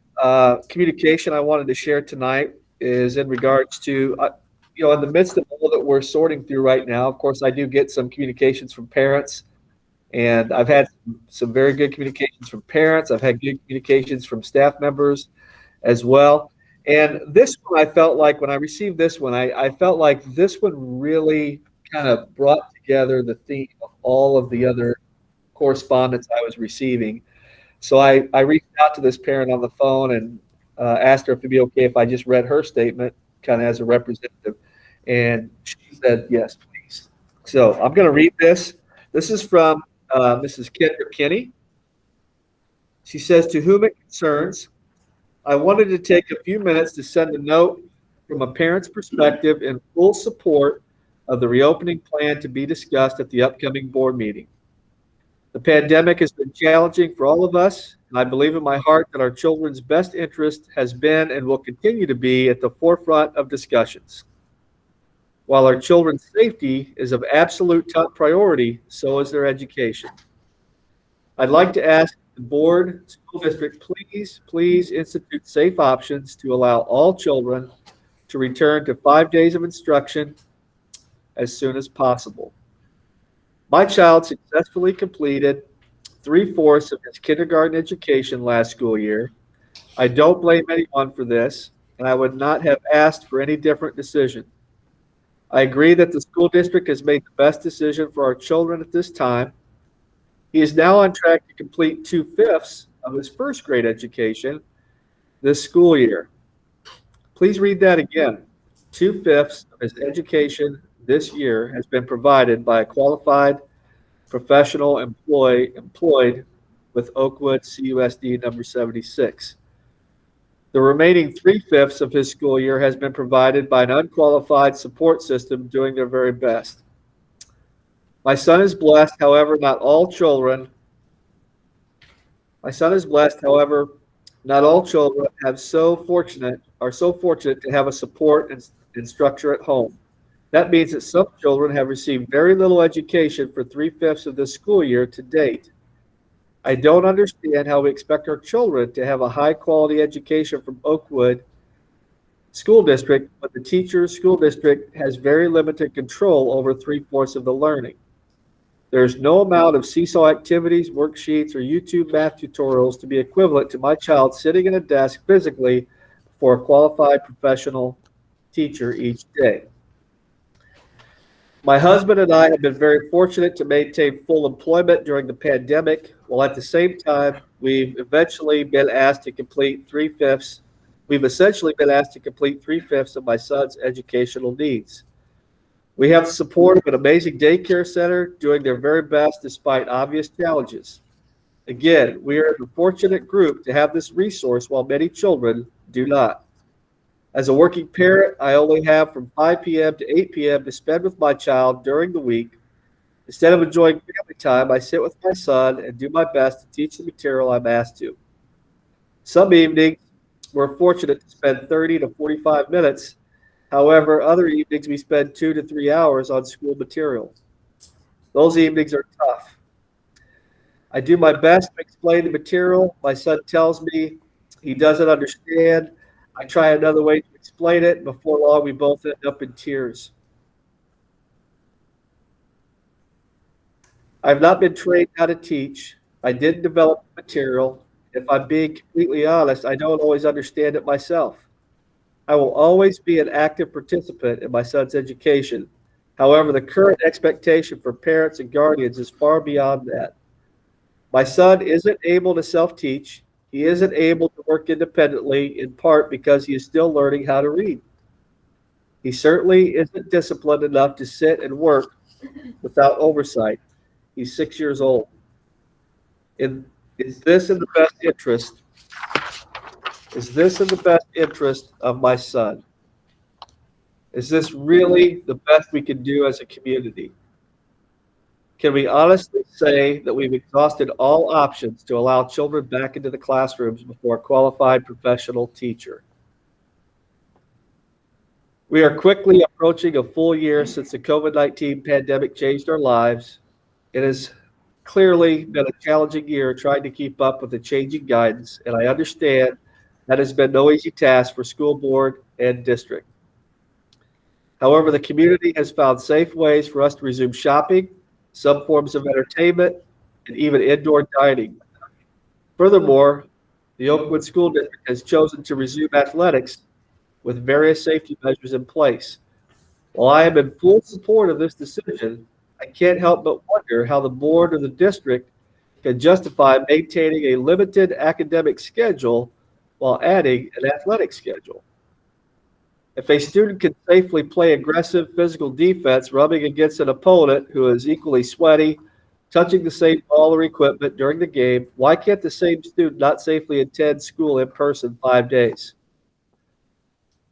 communication I wanted to share tonight is in regards to, in the midst of all that we're sorting through right now, of course, I do get some communications from parents, and I've had some very good communications from parents. I've had good communications from staff members as well. And this one, I felt like when I received this one, I felt like this one really kind of brought together the theme of all of the other correspondence I was receiving. So I reached out to this parent on the phone and asked her if it'd be okay if I just read her statement kind of as a representative. And she said, yes, please. So I'm going to read this. This is from Mrs. Kendra Kinney. She says, to whom it concerns, I wanted to take a few minutes to send a note from a parent's perspective in full support of the reopening plan to be discussed at the upcoming board meeting. The pandemic has been challenging for all of us, and I believe in my heart that our children's best interest has been and will continue to be at the forefront of discussions. While our children's safety is of absolute top priority, so is their education. I'd like to ask the board, school district, please institute safe options to allow all children to return to 5 days of instruction as soon as possible. My child successfully completed 3/4 of his kindergarten education last school year. I don't blame anyone for this, and I would not have asked for any different decision. I agree that the school district has made the best decision for our children at this time. He is now on track to complete 2/5 of his first grade education this school year. Please read that again. 2/5 of his education this year has been provided by a qualified professional employed with Oakwood CUSD number 76. The remaining 3/5 of his school year has been provided by an unqualified support system doing their very best. My son is blessed, however, not all children are so fortunate to have a support and structure at home. That means that some children have received very little education for 3/5 of this school year to date. I don't understand how we expect our children to have a high-quality education from Oakwood School District, but the school district has very limited control over 3/4 of the learning. There's no amount of seesaw activities, worksheets, or YouTube math tutorials to be equivalent to my child sitting at a desk physically for a qualified professional teacher each day. My husband and I have been very fortunate to maintain full employment during the pandemic, while at the same time, we've essentially been asked to complete 3/5 of my son's educational needs. We have the support of an amazing daycare center doing their very best despite obvious challenges. Again, we are the fortunate group to have this resource while many children do not. As a working parent, I only have from 5 p.m. to 8 p.m. to spend with my child during the week. Instead of enjoying family time, I sit with my son and do my best to teach the material I'm asked to. Some evenings, we're fortunate to spend 30 to 45 minutes. However, other evenings we spend 2 to 3 hours on school material. Those evenings are tough. I do my best to explain the material. My son tells me he doesn't understand. I try another way to explain it. Before long, we both end up in tears. I've not been trained how to teach. I didn't develop the material. If I'm being completely honest, I don't always understand it myself. I will always be an active participant in my son's education. However, the current expectation for parents and guardians is far beyond that. My son isn't able to self-teach. He isn't able to work independently, in part because he is still learning how to read. He certainly isn't disciplined enough to sit and work without oversight. He's 6 years old. Is this in the best interest? Is this in the best interest of my son? Is this really the best we can do as a community? Can we honestly say that we've exhausted all options to allow children back into the classrooms before a qualified professional teacher? We are quickly approaching a full year since the COVID-19 pandemic changed our lives. It has clearly been a challenging year trying to keep up with the changing guidance, and I understand that has been no easy task for school board and district. However, the community has found safe ways for us to resume shopping, some forms of entertainment, and even indoor dining. Furthermore, the Oakwood School District has chosen to resume athletics with various safety measures in place. While I am in full support of this decision, I can't help but wonder how the board or the district can justify maintaining a limited academic schedule while adding an athletic schedule. If a student can safely play aggressive physical defense, rubbing against an opponent who is equally sweaty, touching the same ball or equipment during the game, why can't the same student not safely attend school in person 5 days?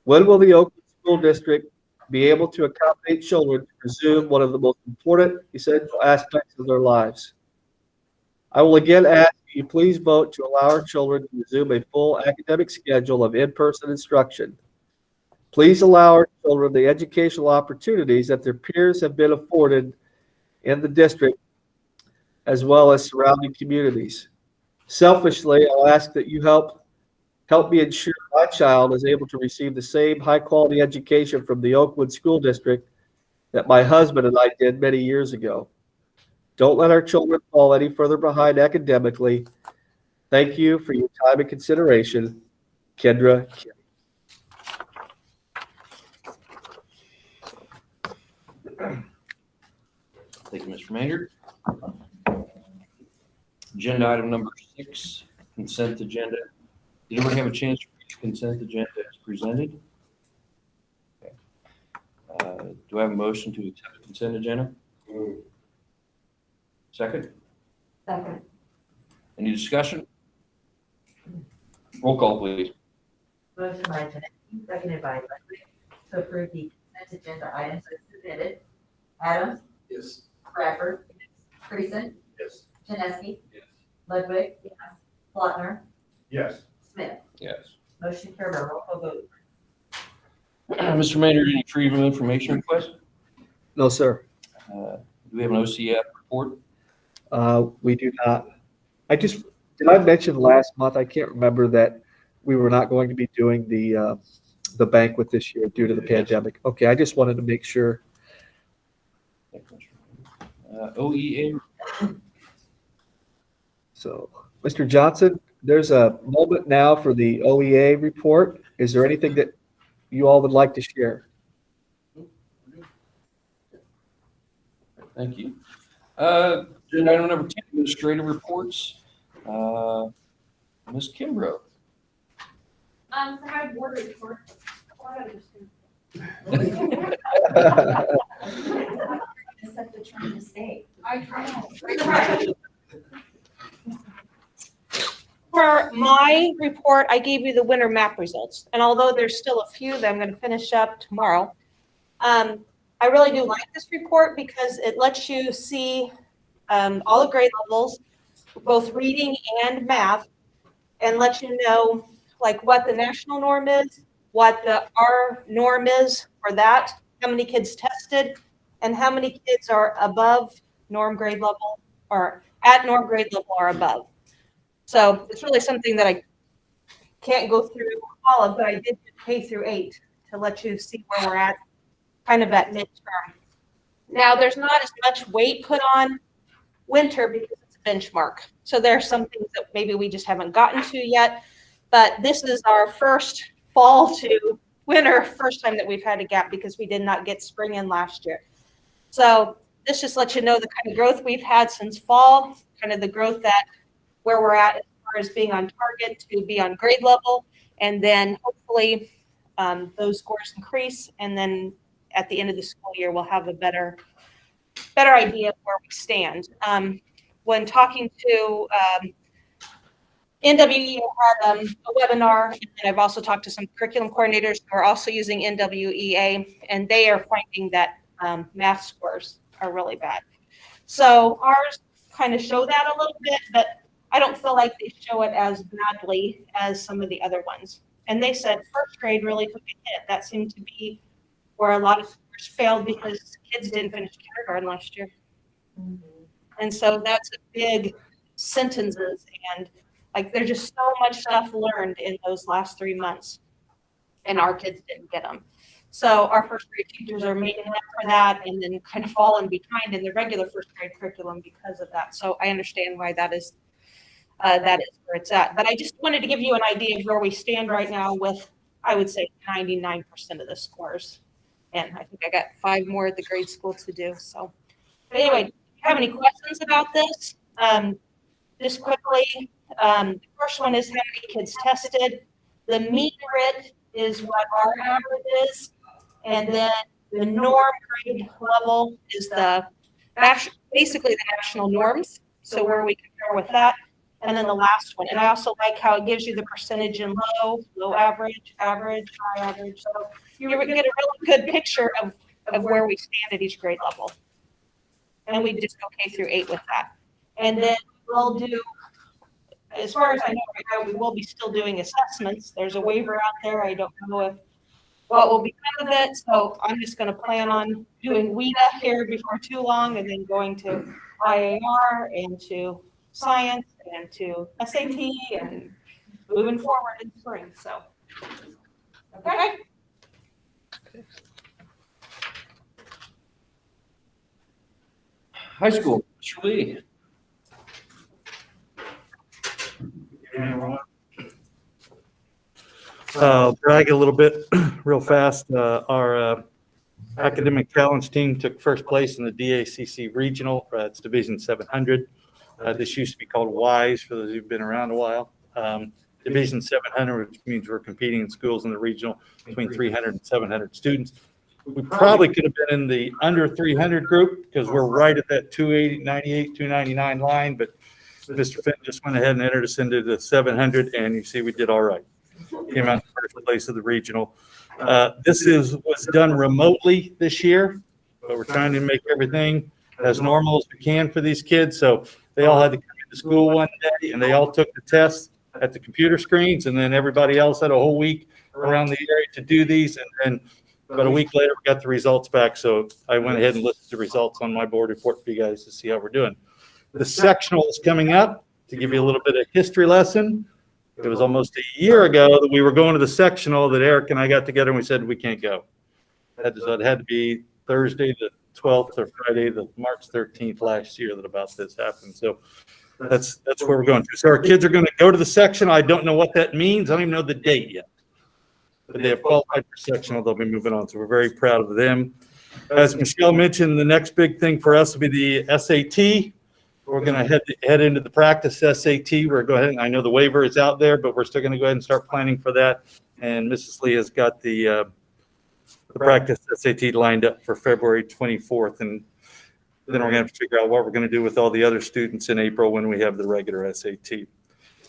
When will the Oakwood School District be able to accommodate children to resume one of the most important, essential aspects of their lives? I will again ask you please vote to allow our children to resume a full academic schedule of in-person instruction. Please allow our children the educational opportunities that their peers have been afforded in the district, as well as surrounding communities. Selfishly, I'll ask that you help me ensure my child is able to receive the same high-quality education from the Oakwood School District that my husband and I did many years ago. Don't let our children fall any further behind academically. Thank you for your time and consideration. Kendra. Thank you, Mr. Maynard. Agenda item number 6, consent agenda. Did everyone have a chance to read the consent agenda as presented? Okay. Do I have a motion to accept the consent agenda? Second? Second. Any discussion? Roll call, please. Motion by Janeski, seconded by Ludwig, to approve the consent agenda items as submitted. Adams, Yes. Bradford, Friesen, Yes. Janeski, Yes. Ludwig, Plattner, Yes. Smith. Yes. Motion carried by roll call vote. Mr. Maynard, any freedom of information request? No, sir. Do we have an OCF report? We do not. Did I mention last month, I can't remember that we were not going to be doing the banquet this year due to the pandemic. Okay, I just wanted to make sure. OEA, So, Mr. Johnson, there's a moment now for the OEA report. Is there anything that you all would like to share? thank you. Agenda item number 10, administrative reports. Ms. Kimbrough. For my board report. Set the trend to stay. I try. For my report, I gave you the winter map results, and although there's still a few that I'm going to finish up tomorrow, I really do like this report because it lets you see all the grade levels, both reading and math, and lets you know like what the national norm is, what our norm is for that, how many kids tested, and how many kids are above norm grade level or at norm grade level or above. So it's really something that I can't go through all of, but I did do K through 8 to let you see where we're at, kind of at midterm. Now, there's not as much weight put on winter because it's a benchmark. So there are some things that maybe we just haven't gotten to yet, but this is our first fall to winter, first time that we've had a gap because we did not get spring in last year. So this just lets you know the kind of growth we've had since fall, kind of the growth that where we're at as far as being on target to be on grade level. And then hopefully those scores increase. And then at the end of the school year, we'll have a better idea of where we stand. When talking to NWEA, I had a webinar, and I've also talked to some curriculum coordinators who are also using NWEA, and they are finding that math scores are really bad. So ours kind of show that a little bit, but I don't feel like they show it as badly as some of the other ones. And they said first grade really took a hit. That seemed to be where a lot of scores failed because kids didn't finish kindergarten last year. And so that's a big sentences, and like there's just so much stuff learned in those last 3 months, and our kids didn't get them. So our first grade teachers are making up for that and then kind of falling behind in the regular first grade curriculum because of that. So I understand why that is where it's at. But I just wanted to give you an idea of where we stand right now with, I would say, 99% of the scores. And I think I got 5 more at the grade school to do. So, but anyway, do you have any questions about this? Just quickly, the first one is how many kids tested. The mean grit is what our average is. And then the norm grade level is basically the national norms. So where we compare with that. And then the last one. And I also like how it gives you the percentage in low average, average, high average. So you get a really good picture of where we stand at each grade level. And we just go K through 8 with that. And then we'll do, as far as I know right now, we will be still doing assessments. There's a waiver out there. I don't know what will become of it. So I'm just going to plan on doing WIDA here before too long, and then going to IAR and to science and to SAT and moving forward in spring. So, okay. High school, Mr. Lee. Brag a little bit real fast. Our academic challenge team took first place in the DACC regional. It's Division 700. This used to be called WISE for those who've been around a while. Division 700, which means we're competing in schools in the regional between 300 and 700 students. We probably could have been in the under 300 group because we're right at that 298, 299 line, but Mr. Fenton just went ahead and entered us into the 700, and you see we did all right. Came out in first place of the regional. This was done remotely this year, but we're trying to make everything as normal as we can for these kids. So they all had to come into school one day, and they all took the test at the computer screens, and then everybody else had a whole week around the area to do these, and then about a week later, we got the results back. So I went ahead and listed the results on my board report for you guys to see how we're doing. The sectional is coming up. To give you a little bit of history lesson, it was almost a year ago that we were going to the sectional that Eric and I got together and we said we can't go. It had to be Thursday the 12th or Friday the March 13th last year that about this happened. So that's where we're going to. So our kids are going to go to the sectional. I don't know what that means. I don't even know the date yet. But they have qualified for sectional. They'll be moving on. So we're very proud of them. As Michelle mentioned, the next big thing for us will be the SAT. We're going to head into the practice SAT. We're going ahead. I know the waiver is out there, but we're still going to go ahead and start planning for that. And Mrs. Lee has got the practice SAT lined up for February 24th. And then we're going to have to figure out what we're going to do with all the other students in April when we have the regular SAT.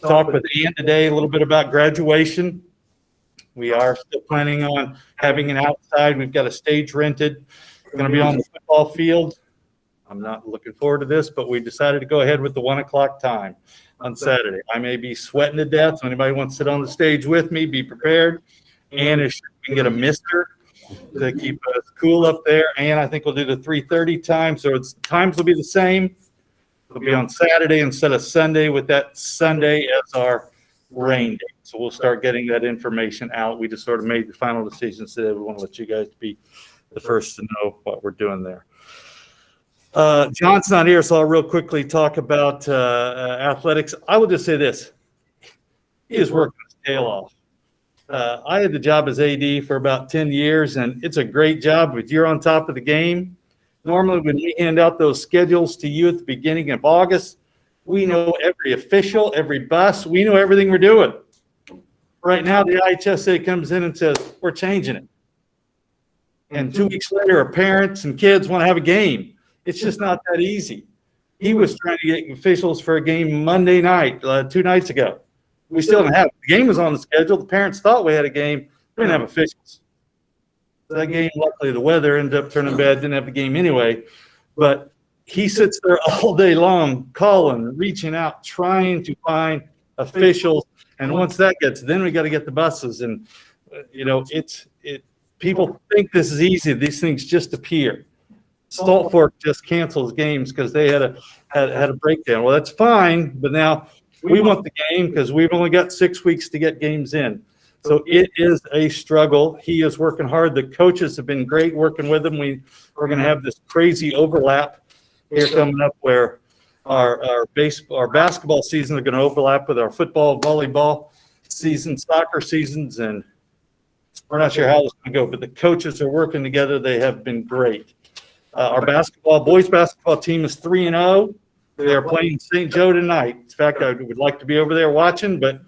Talk with Ann today a little bit about graduation. We are still planning on having an outside. We've got a stage rented. We're going to be on the football field. I'm not looking forward to this, but we decided to go ahead with the 1 o'clock time on Saturday. I may be sweating to death. So anybody wants to sit on the stage with me, be prepared. And if we can get a mister to keep us cool up there. And I think we'll do the 3:30 time. So times will be the same. It'll be on Saturday instead of Sunday, with that Sunday as our rain date. So we'll start getting that information out. We just sort of made the final decisions today. We want to let you guys be the first to know what we're doing there. John's not here, so I'll real quickly talk about athletics. I will just say this. He is working his tail off. I had the job as AD for about 10 years, and it's a great job, but you're on top of the game. Normally, when we hand out those schedules to you at the beginning of August, we know every official, every bus. We know everything we're doing. Right now, the IHSA comes in and says, we're changing it. And 2 weeks later, our parents and kids want to have a game. It's just not that easy. He was trying to get officials for a game Monday night, 2 nights ago. We still didn't have it. The game was on the schedule. The parents thought we had a game. We didn't have officials. That game, luckily, the weather ended up turning bad. Didn't have the game anyway. But he sits there all day long, calling, reaching out, trying to find officials. And once that gets, then we got to get the buses. And, you know, people think this is easy. These things just appear. Salt Fork just cancels games because they had a breakdown. Well, that's fine, but now we want the game because we've only got 6 weeks to get games in. So it is a struggle. He is working hard. The coaches have been great working with him. We're going to have this crazy overlap here coming up where our basketball seasons are going to overlap with our football, volleyball seasons, soccer seasons, and we're not sure how this is going to go, but the coaches are working together. They have been great. Our boys basketball team is 3-0. They are playing St. Joe tonight. In fact, I would like to be over there watching, but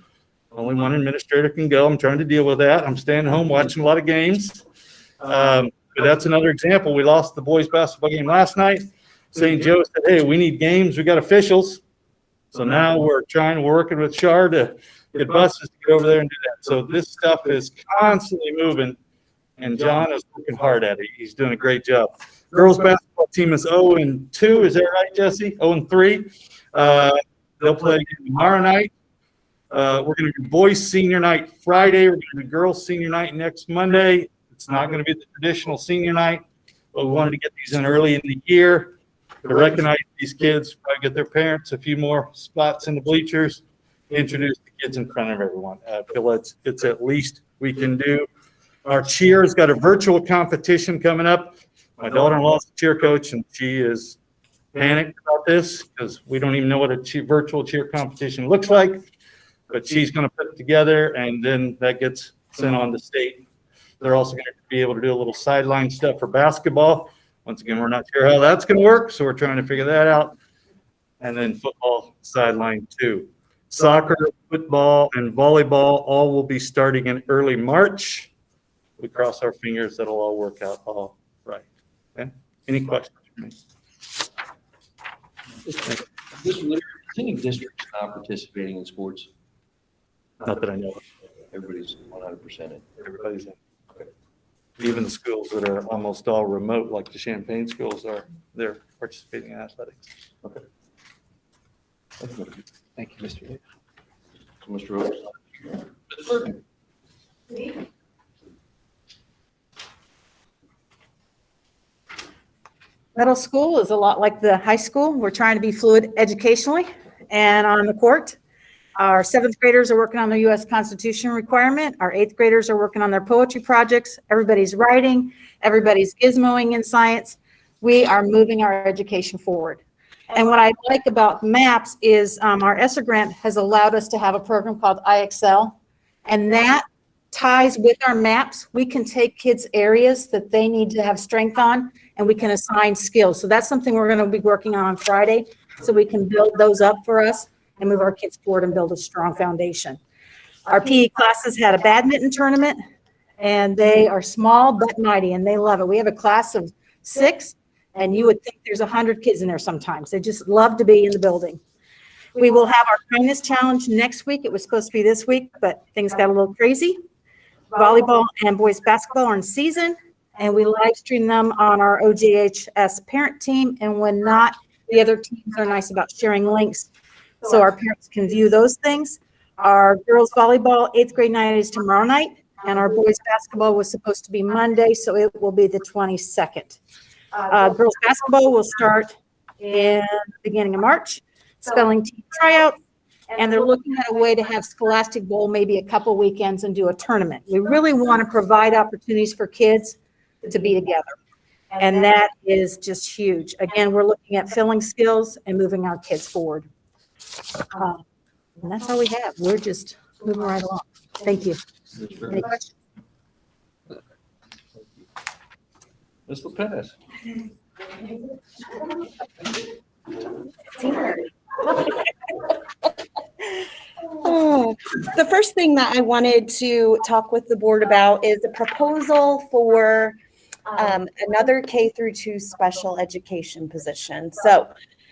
only one administrator can go. I'm trying to deal with that. I'm staying home watching a lot of games. But that's another example. We lost the boys basketball game last night. St. Joe said, hey, we need games. We got officials. So now we're working with Char to get buses to get over there and do that. So this stuff is constantly moving, and John is working hard at it. He's doing a great job. Girls basketball team is 0-2. Is that right, Jesse? 0-3. They'll play tomorrow night. We're going to do boys senior night Friday. We're going to do girls senior night next Monday. It's not going to be the traditional senior night, but we wanted to get these in early in the year to recognize these kids, probably get their parents a few more spots in the bleachers, introduce the kids in front of everyone. I feel it's at least we can do. Our cheer's got a virtual competition coming up. My daughter-in-law is a cheer coach, and she is panicked about this because we don't even know what a virtual cheer competition looks like. But she's going to put it together, and then that gets sent on to state. They're also going to be able to do a little sideline stuff for basketball. Once again, we're not sure how that's going to work, so we're trying to figure that out. And then football sideline too. Soccer, football, and volleyball all will be starting in early March. we cross our fingers that'll all work out all right. Okay? Any questions for me? Mr. Leary, is any districts not participating in sports? Not that I know of. Everybody's 100% in. Everybody's in. Even the schools that are almost all remote, like the Champaign schools are, they're participating in athletics. Okay. Thank you. Thank you, Mr. Lee. Mr. Rhodes. Mr. Clerk. Middle school is a lot like the high school. We're trying to be fluid educationally and on the court. Our 7th graders are working on their U.S. Constitution requirement. Our 8th graders are working on their poetry projects. Everybody's writing. Everybody's gizmoing in science. We are moving our education forward. And what I like about MAPS is our ESSER grant has allowed us to have a program called IXL, and that ties with our MAPS. We can take kids' areas that they need to have strength on, and we can assign skills. So that's something we're going to be working on Friday, so we can build those up for us and move our kids forward and build a strong foundation. Our PE classes had a badminton tournament, and they are small but mighty, and they love it. We have a class of 6, and you would think there's 100 kids in there sometimes. They just love to be in the building. We will have our kindness challenge next week. It was supposed to be this week, but things got a little crazy. Volleyball and boys basketball are in season, and we live stream them on our OGHS parent team. And when not, the other teams are nice about sharing links so our parents can view those things. Our girls volleyball 8th grade night is tomorrow night, and our boys basketball was supposed to be Monday, so it will be the 22nd. Girls basketball will start in the beginning of March, spelling team tryouts, and they're looking at a way to have Scholastic Bowl maybe a couple weekends and do a tournament. We really want to provide opportunities for kids to be together, and that is just huge. Again, we're looking at filling skills and moving our kids forward. And that's all we have. We're just moving right along. Thank you. Any questions? Ms. Lopez. Oh, the first thing that I wanted to talk with the board about is a proposal for another K through 2 special education position. So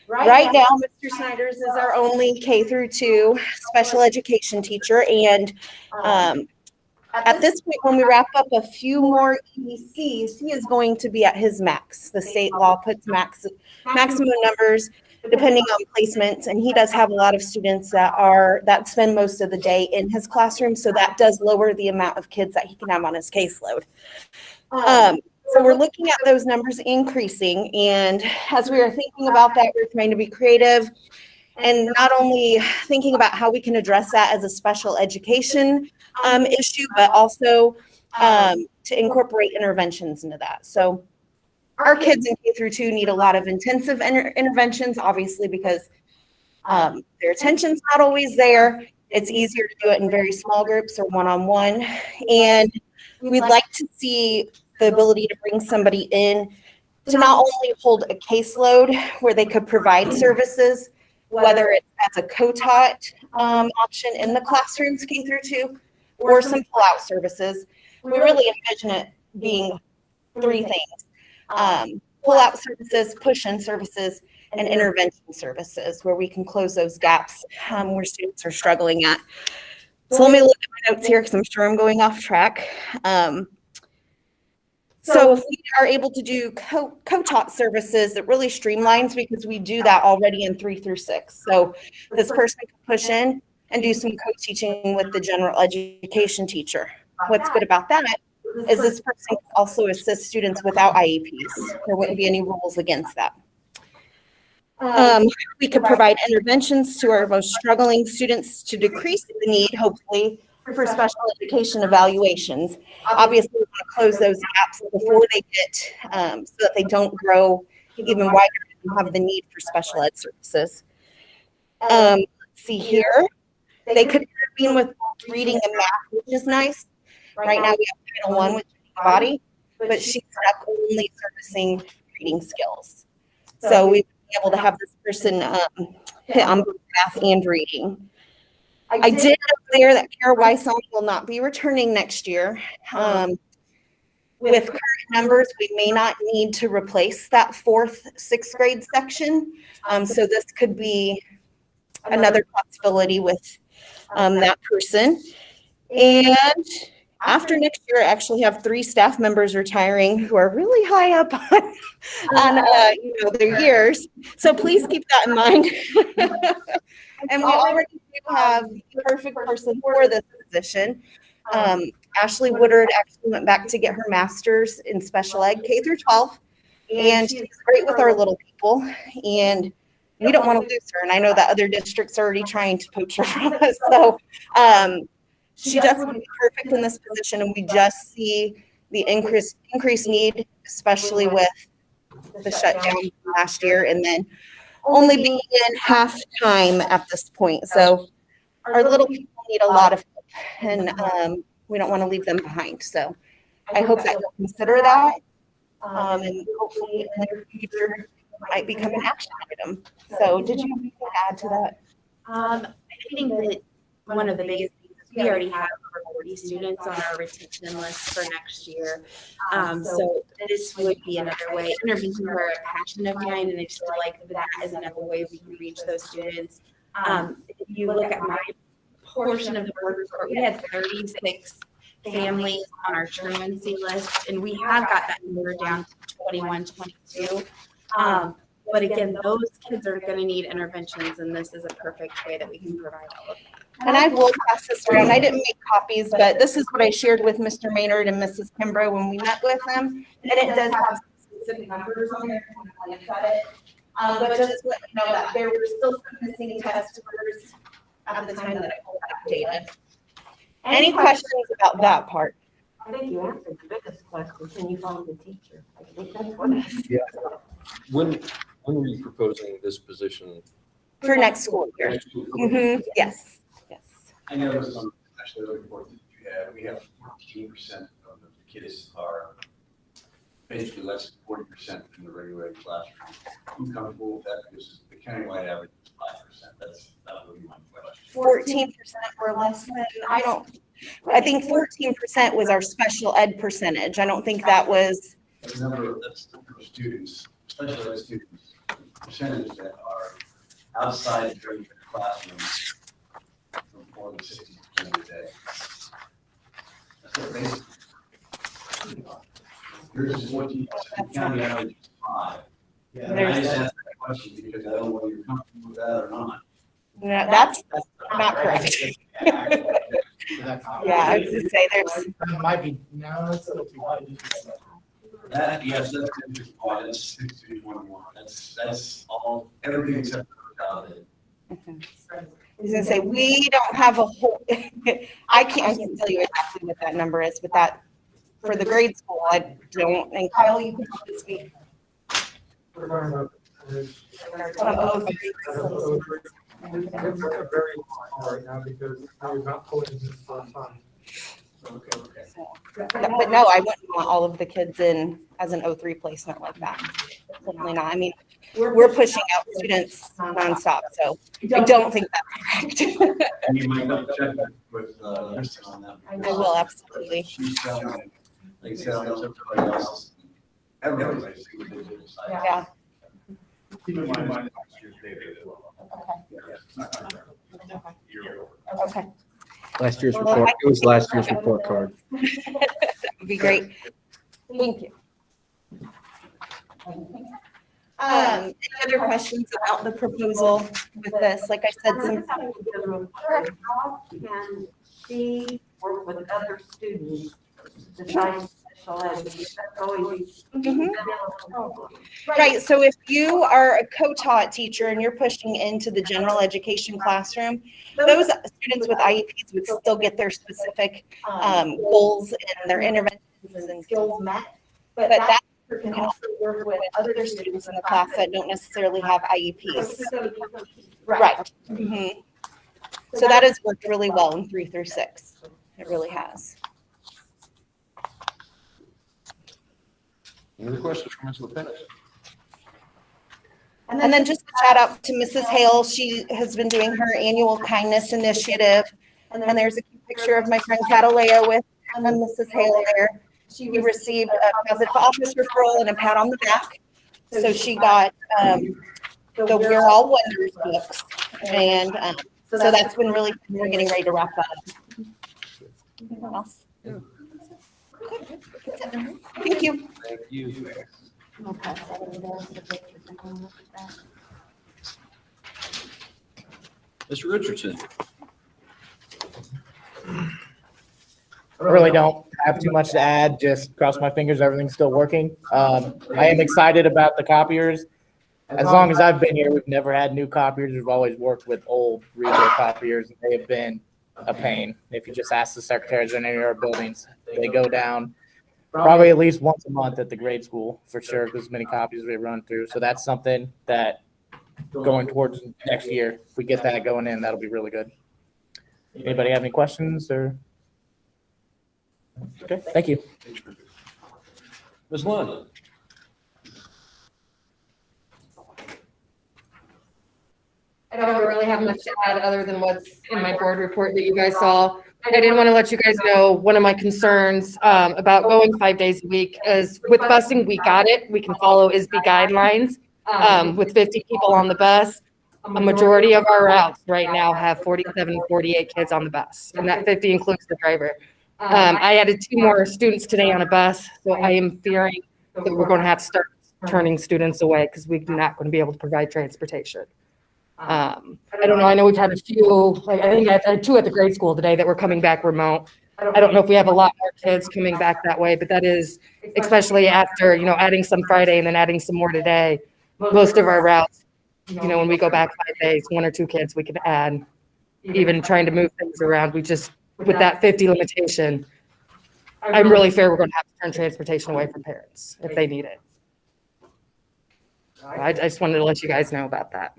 right now, Mr. Snyder's is our only K through 2 special education teacher. And at this point, when we wrap up a few more EBCs, he is going to be at his max. The state law puts maximum numbers depending on placements, and he does have a lot of students that spend most of the day in his classroom, so that does lower the amount of kids that he can have on his caseload. So we're looking at those numbers increasing, and as we are thinking about that, we're trying to be creative and not only thinking about how we can address that as a special education issue, but also to incorporate interventions into that. So our kids in K through 2 need a lot of intensive interventions, obviously, because their attention's not always there. It's easier to do it in very small groups or one-on-one. And we'd like to see the ability to bring somebody in to not only hold a caseload where they could provide services, whether it's as a co-taught option in the classrooms K through 2, or some pull-out services. We really envision it being 3 things. Pull-out services, push-in services, and intervention services, where we can close those gaps where students are struggling at. So let me look at my notes here because I'm sure I'm going off track. So if we are able to do co-taught services, it really streamlines because we do that already in 3 through 6. So this person can push in and do some co-teaching with the general education teacher. What's good about that is this person can also assist students without IEPs. There wouldn't be any rules against that. We could provide interventions to our most struggling students to decrease the need, hopefully, for special education evaluations. Obviously, we want to close those gaps before they get, so that they don't grow even wider and have the need for special ed services. Let's see here. They could intervene with reading and math, which is nice. Right now, we have Title I with body, but she's stuck only servicing reading skills. So we would be able to have this person hit on both math and reading. I did note there that Kara Wysong will not be returning next year. with current numbers, we may not need to replace that fourth, sixth grade section. So this could be another possibility with that person. And after next year, I actually have 3 staff members retiring who are really high up on their years. So please keep that in mind. And we already do have the perfect person for this position. Ashley Woodard actually went back to get her master's in special ed K through 12, and she's great with our little people, and we don't want to lose her. And I know that other districts are already trying to poach her from us. So she does would be perfect in this position, and we just see the increased need, especially with the shutdown last year, and then only being in half time at this point. So our little people need a lot of help, and we don't want to leave them behind. So I hope that you'll consider that, and hopefully in the near future might become an action item. So did you have anything to add to that? I think that one of the biggest things is we already have over 40 students on our retention list for next year. So this would be another way. Interventions are a passion of mine, and I just feel like that is another way we can reach those students. If you look at my portion of the board report, we had 36 families on our truancy list, and we have got that number down to 21, 22. But again, those kids are going to need interventions, and this is a perfect way that we can provide all of that. And I will pass this around. I didn't make copies, but this is what I shared with Mr. Maynard and Mrs. Kimbrough when we met with them. And it does have specific numbers on there if you want to glance at it. But just to let you know that there were still some missing test scores at the time that I pulled that data. Any questions about that part? I think you answered the biggest question. Can you find the teacher? I think that's what it is. Yeah. When were you proposing this position? For next school year. Next school. Yes, yes. I noticed on actually the report that you had, we have 14% of the kids are basically less than 40% in the regulated classroom. I'm comfortable with that because the countywide average is 5%. That would be my question. 14% or less than, I think 14% was our special ed percentage. I don't think that was. That's the number of students, special ed students, percentage that are outside the regular classroom from more than 60% of the day. That's what basically. Yours is 14%, the county average is 5%. Yeah, and I just asked that question because I don't know whether you're comfortable with that or not. No, that's not correct. Yeah, I was gonna say there's. That might be, no, that's a little too high. That, yes, that's interesting. That's 60-1-1. That's all, everything except for childhood. I was gonna say, we don't have a whole, I can't tell you exactly what that number is, but that, for the grade school, I don't, and Kyle, you can help us speak. We're talking about it's very small right now because we're not pulling this full time. Okay. But no, I wouldn't want all of the kids in as an O3 placement like that. Definitely not. I mean, we're pushing out students nonstop, so I don't think that's correct. And you might want to check with Kristen on that. I will, absolutely. She's selling, like selling everybody else. Everybody's individual side. Yeah. Keep in mind, last year's data as well. Okay. Last year's report, it was last year's report card. That would be great. Thank you. Any other questions about the proposal with this? Like I said, some. How can she work with other students besides special ed? That's always. Right, so if you are a co-taught teacher and you're pushing into the general education classroom, those students with IEPs would still get their specific goals and their interventions and skills met. But that teacher can also work with other students in the class that don't necessarily have IEPs. Right. Mhm. So that has worked really well in 3 through 6. It really has. Any other questions from Ms. LaPennis? And then just a shout out to Mrs. Hale. She has been doing her annual kindness initiative. And then there's a cute picture of my friend Catalea with Mrs. Hale there. She received a positive office referral and a pat on the back. So she got the We're All Wonders books. And so that's been really fun. We're getting ready to wrap that up. Anything else? Okay. Thank you. Thank you. Mr. Richardson. I really don't have too much to add, just cross my fingers, everything's still working. I am excited about the copiers. As long as I've been here, we've never had new copiers. We've always worked with old retail copiers. They have been a pain. If you just ask the secretaries in any of our buildings, they go down probably at least once a month at the grade school for sure, because as many copies we run through. So that's something that going towards next year, if we get that going in, that'll be really good. Anybody have any questions or? Okay, thank you. Ms. Lund. I don't really have much to add other than what's in my board report that you guys saw. I did want to let you guys know one of my concerns about going 5 days a week is with busing, we got it. We can follow ISB guidelines with 50 people on the bus. A majority of our routes right now have 47, 48 kids on the bus, and that 50 includes the driver. I added 2 more students today on a bus, so I am fearing that we're going to have to start turning students away because we're not going to be able to provide transportation. I don't know. I know we've had a few, like I think I had 2 at the grade school today that were coming back remote. I don't know if we have a lot more kids coming back that way, but that is, especially after, adding some Friday and then adding some more today, most of our routes, when we go back 5 days, 1 or 2 kids we could add, even trying to move things around. We just, with that 50 limitation, I'm really fear we're going to have to turn transportation away from parents if they need it. I just wanted to let you guys know about that.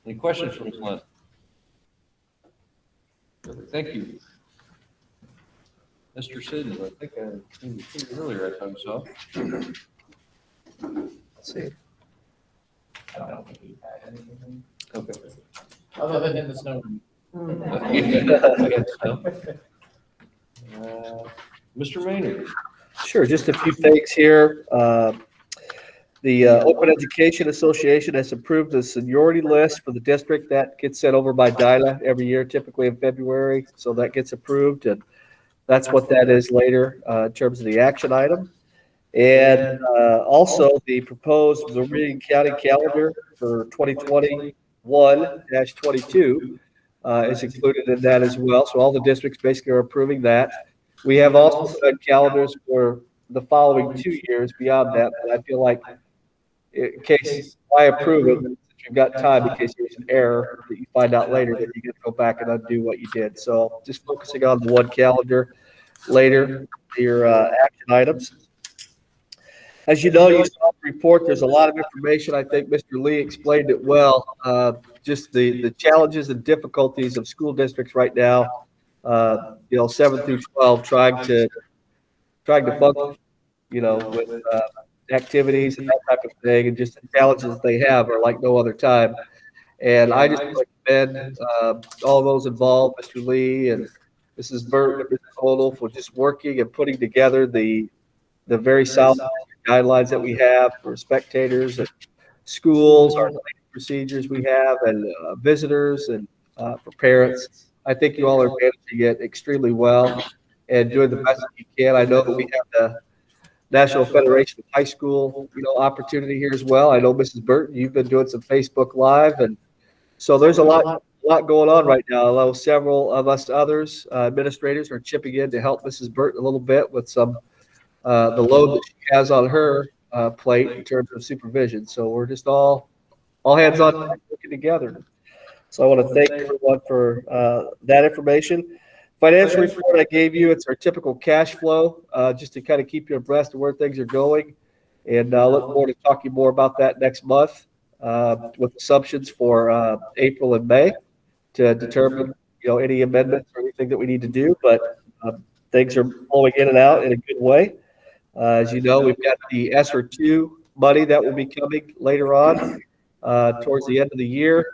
Any questions from Ms. Lund? Thank you. Mr. Sidney, I think I seen you earlier at times, so. Let's see. I don't think we had anything. Okay. Other than in the snow. Mr. Maynard. Sure, just a few things here. The Oakwood Education Association has approved a seniority list for the district that gets sent over by DILA every year, typically in February. So that gets approved, and that's what that is later in terms of the action item. And also the proposed Vermillion County calendar for 2021-22 is included in that as well. So all the districts basically are approving that. We have also set calendars for the following 2 years beyond that, but I feel like in case I approve it, you've got time in case there's an error that you find out later that you get to go back and undo what you did. So just focusing on the one calendar later, your action items. As you know, you saw the report, there's a lot of information. I think Mr. Lee explained it well. Just the challenges and difficulties of school districts right now, 7 through 12, trying to function, with activities and that type of thing, and just the challenges they have are like no other time. And I just commend all those involved, Mr. Lee and Mrs. Burton and Mrs. Odell, for just working and putting together the very solid guidelines that we have for spectators and schools, our procedures we have, and visitors, and for parents. I think you all are managing it extremely well and doing the best that you can. I know that we have the National Federation of High School, opportunity here as well. I know Mrs. Burton, you've been doing some Facebook Live, and so there's a lot going on right now. Although several of us others, administrators, are chipping in to help Mrs. Burton a little bit with some the load that she has on her plate in terms of supervision. So we're just all hands on deck working together. So I want to thank everyone for that information. Financial report I gave you, it's our typical cash flow, just to kind of keep you abreast of where things are going. And I look forward to talking more about that next month with assumptions for April and May to determine, any amendments or anything that we need to do. But things are flowing in and out in a good way. As you know, we've got the ESSER 2 money that will be coming later on towards the end of the year.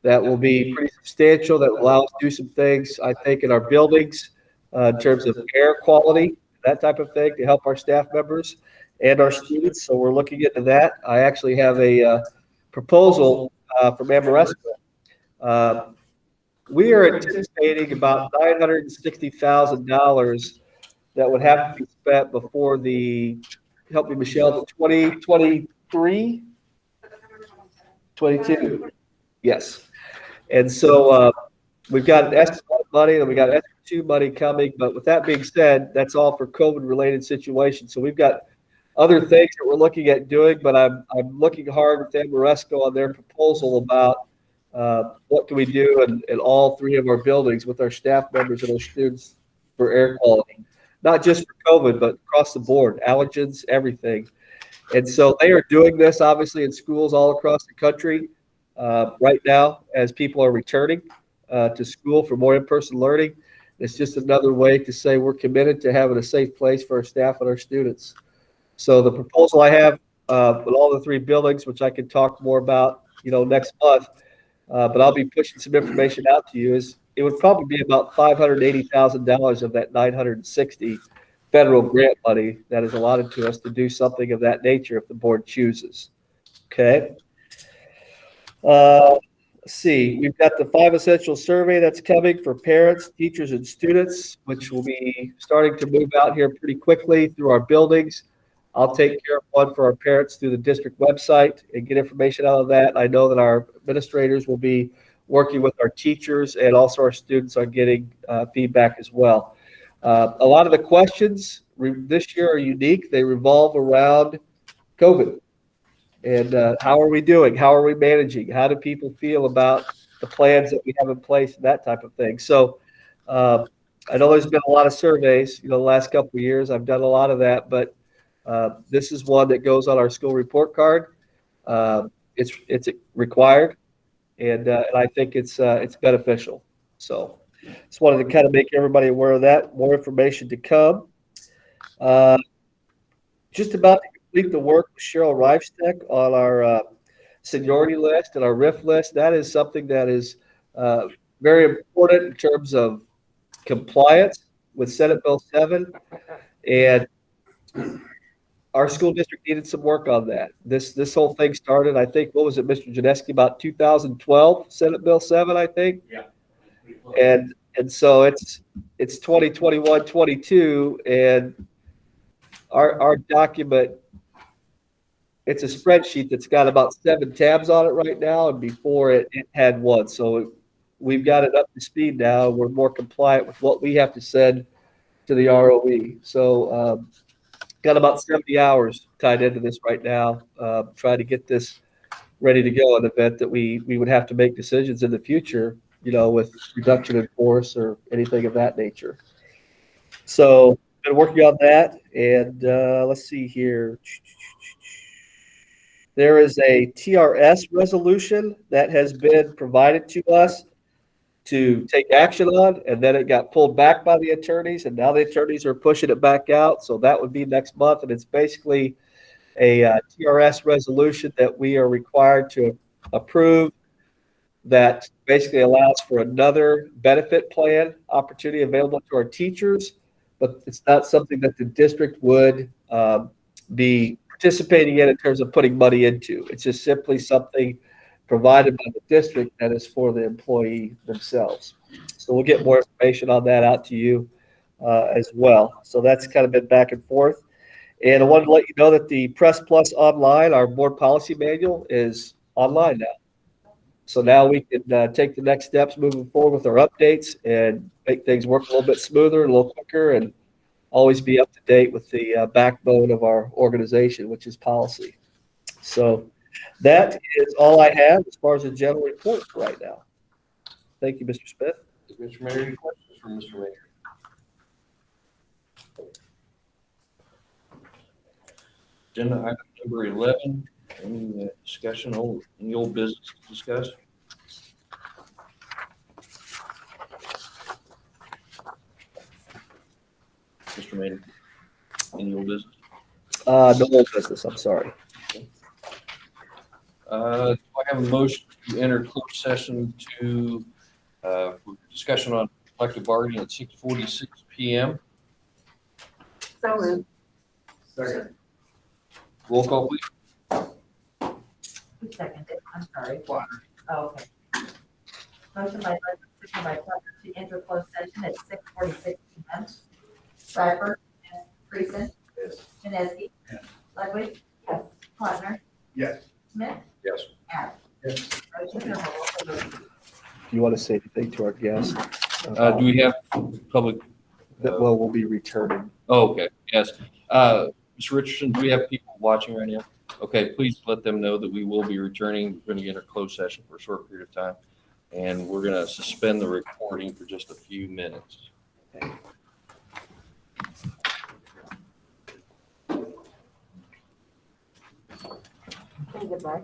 That will be pretty substantial. That will allow us to do some things, I think, in our buildings in terms of air quality, that type of thing, to help our staff members and our students. So we're looking into that. I actually have a proposal from Amoresco. We are anticipating about $960,000 that would have to be spent before the, help me, Michelle, the 2023, 22. Yes. And so we've got estimate money and we got S2 money coming. But with that being said, that's all for COVID related situations. So we've got other things that we're looking at doing, but I'm looking hard with Amoresco on their proposal about what can we do in all three of our buildings with our staff members and our students for air quality, not just for COVID, but across the board, allergens, everything. And so they are doing this obviously in schools all across the country right now as people are returning to school for more in-person learning. It's just another way to say we're committed to having a safe place for our staff and our students. So the proposal I have with all the three buildings, which I can talk more about, next month, but I'll be pushing some information out to you, is it would probably be about $580,000 of that 960 federal grant money that is allotted to us to do something of that nature if the board chooses. Okay. Let's see, we've got the 5 essential survey that's coming for parents, teachers, and students, which will be starting to move out here pretty quickly through our buildings. I'll take care of one for our parents through the district website and get information out of that. I know that our administrators will be working with our teachers, and also our students are getting feedback as well. A lot of the questions this year are unique. They revolve around COVID. And how are we doing? How are we managing? How do people feel about the plans that we have in place and that type of thing? So I know there's been a lot of surveys, the last couple of years. I've done a lot of that, but this is one that goes on our school report card. It's required, and I think it's beneficial. So just wanted to kind of make everybody aware of that. More information to come. Just about to complete the work with Cheryl Reifsteck on our seniority list and our RIF list. That is something that is very important in terms of compliance with Senate Bill 7. And our school district needed some work on that. This whole thing started, I think, what was it, Mr. Janeski, about 2012, Senate Bill 7, I think? Yeah. And so it's 2021, 22, and our document, it's a spreadsheet that's got about 7 tabs on it right now, and before it had 1. So we've got it up to speed now. We're more compliant with what we have to send to the ROE. So got about 70 hours tied into this right now, trying to get this ready to go in the event that we would have to make decisions in the future, with reduction in force or anything of that nature. So been working on that, and let's see here. There is a TRS resolution that has been provided to us to take action on, and then it got pulled back by the attorneys, and now the attorneys are pushing it back out. So that would be next month, and it's basically a TRS resolution that we are required to approve that basically allows for another benefit plan opportunity available to our teachers, but it's not something that the district would be participating in terms of putting money into. It's just simply something provided by the district that is for the employee themselves. So we'll get more information on that out to you as well. So that's kind of been back and forth. And I wanted to let you know that the Press Plus Online, our board policy manual, is online now. So now we can take the next steps moving forward with our updates and make things work a little bit smoother, a little quicker, and always be up to date with the backbone of our organization, which is policy. So that is all I have as far as a general report right now. Thank you, Mr. Smith. Mr. Mayor, any questions from Mr. Mayor? Agenda item number 11, any discussion on any old business to discuss? Mr. Mayor, any old business? No old business, I'm sorry. Do I have a motion to enter closed session to for discussion on collective bargaining at 6:46 PM. So moved. Second. Roll call, please. Who seconded? I'm sorry. Oh, okay. Motion by Ludwig, second by Plattner to enter closed session at 6:46 PM. Bradford. Friesen. Yes. Janeski. Yes. Ludwig. Yes. Plattner. Yes. Smith. Yes. Allen. Yes. Motion carries. Do you want to say anything to our guests? Do we have public? Well, we'll be returning. Oh, okay, yes. Mr. Richardson, do we have people watching right now? Okay, please let them know that we will be returning. We're going to get a closed session for a short period of time. And we're going to suspend the recording for just a few minutes. Goodbye.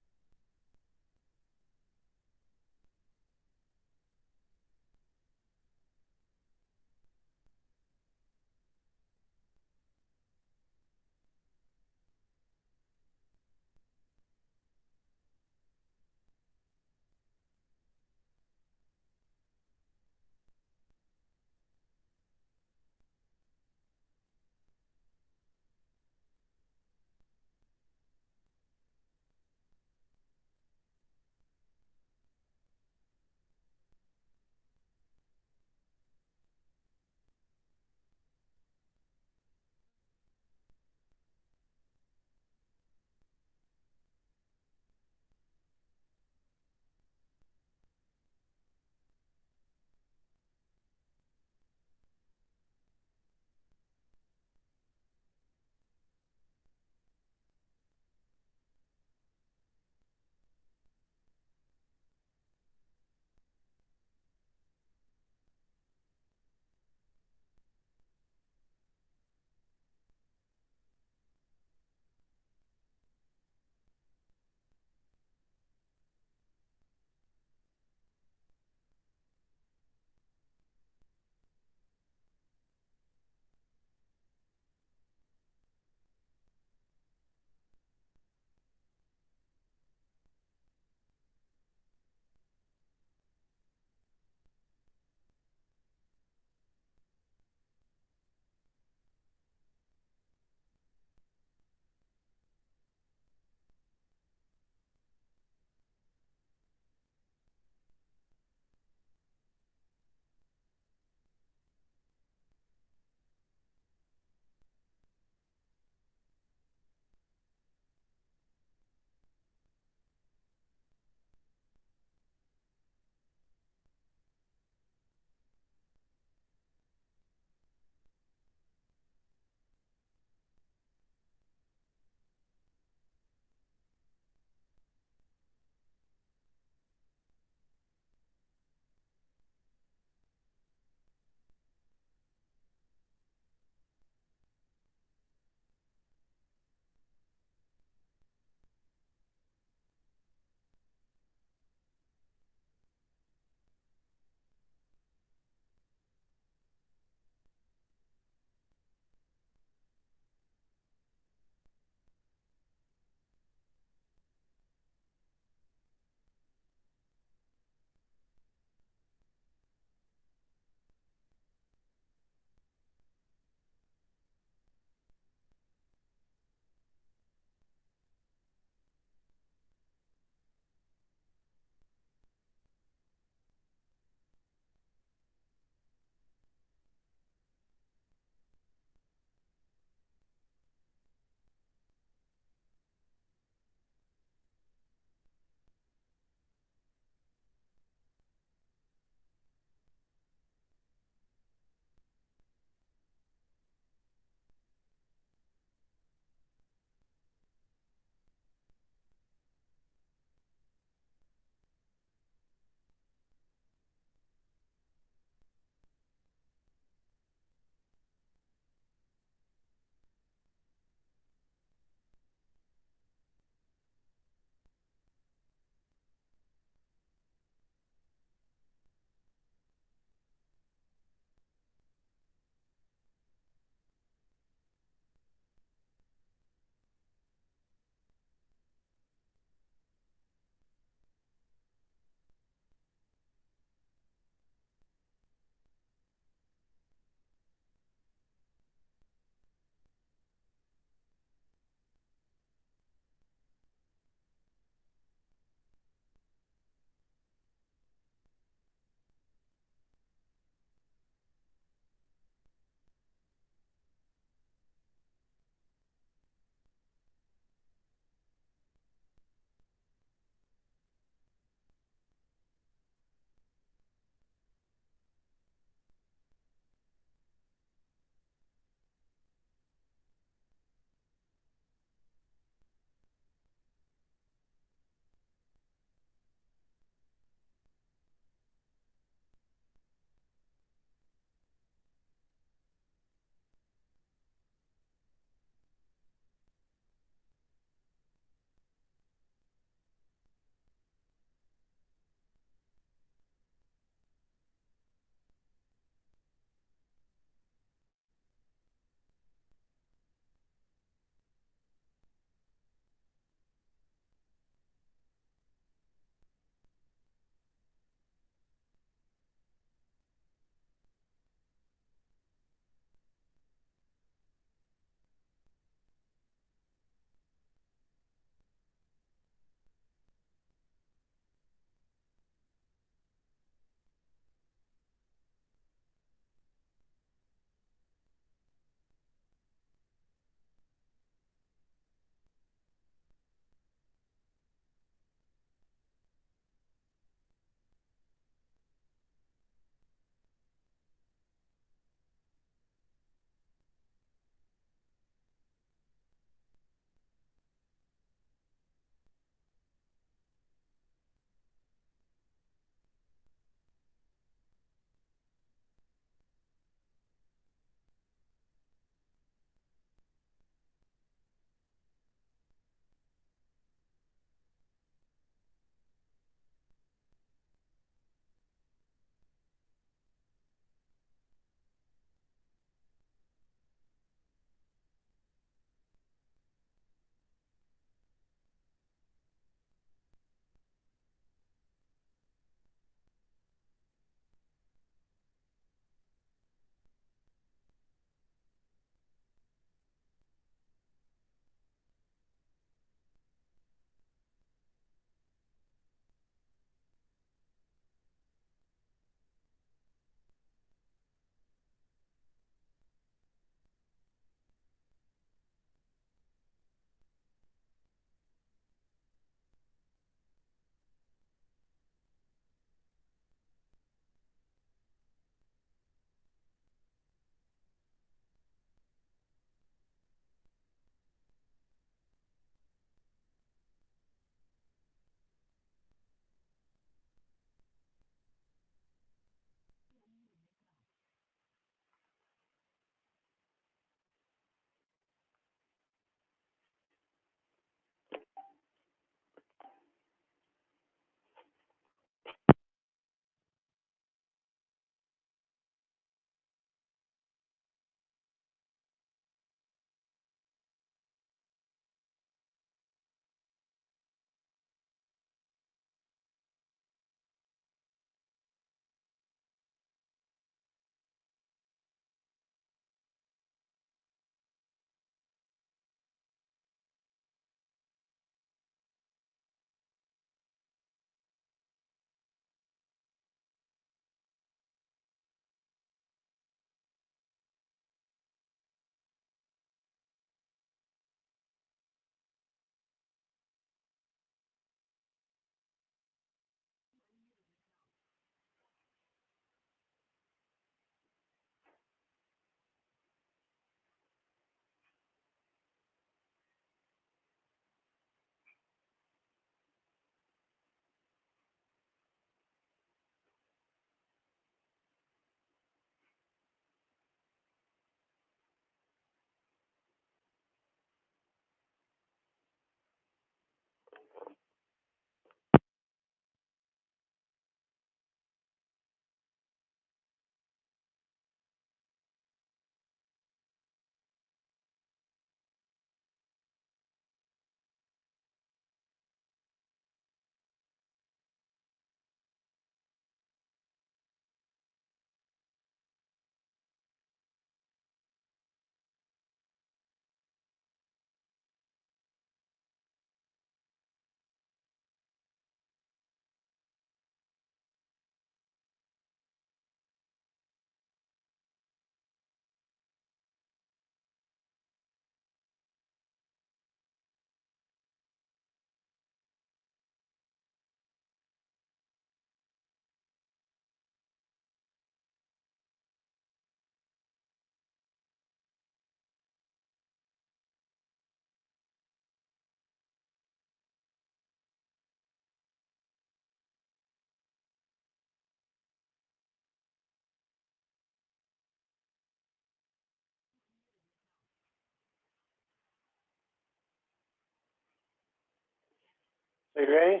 Are you ready?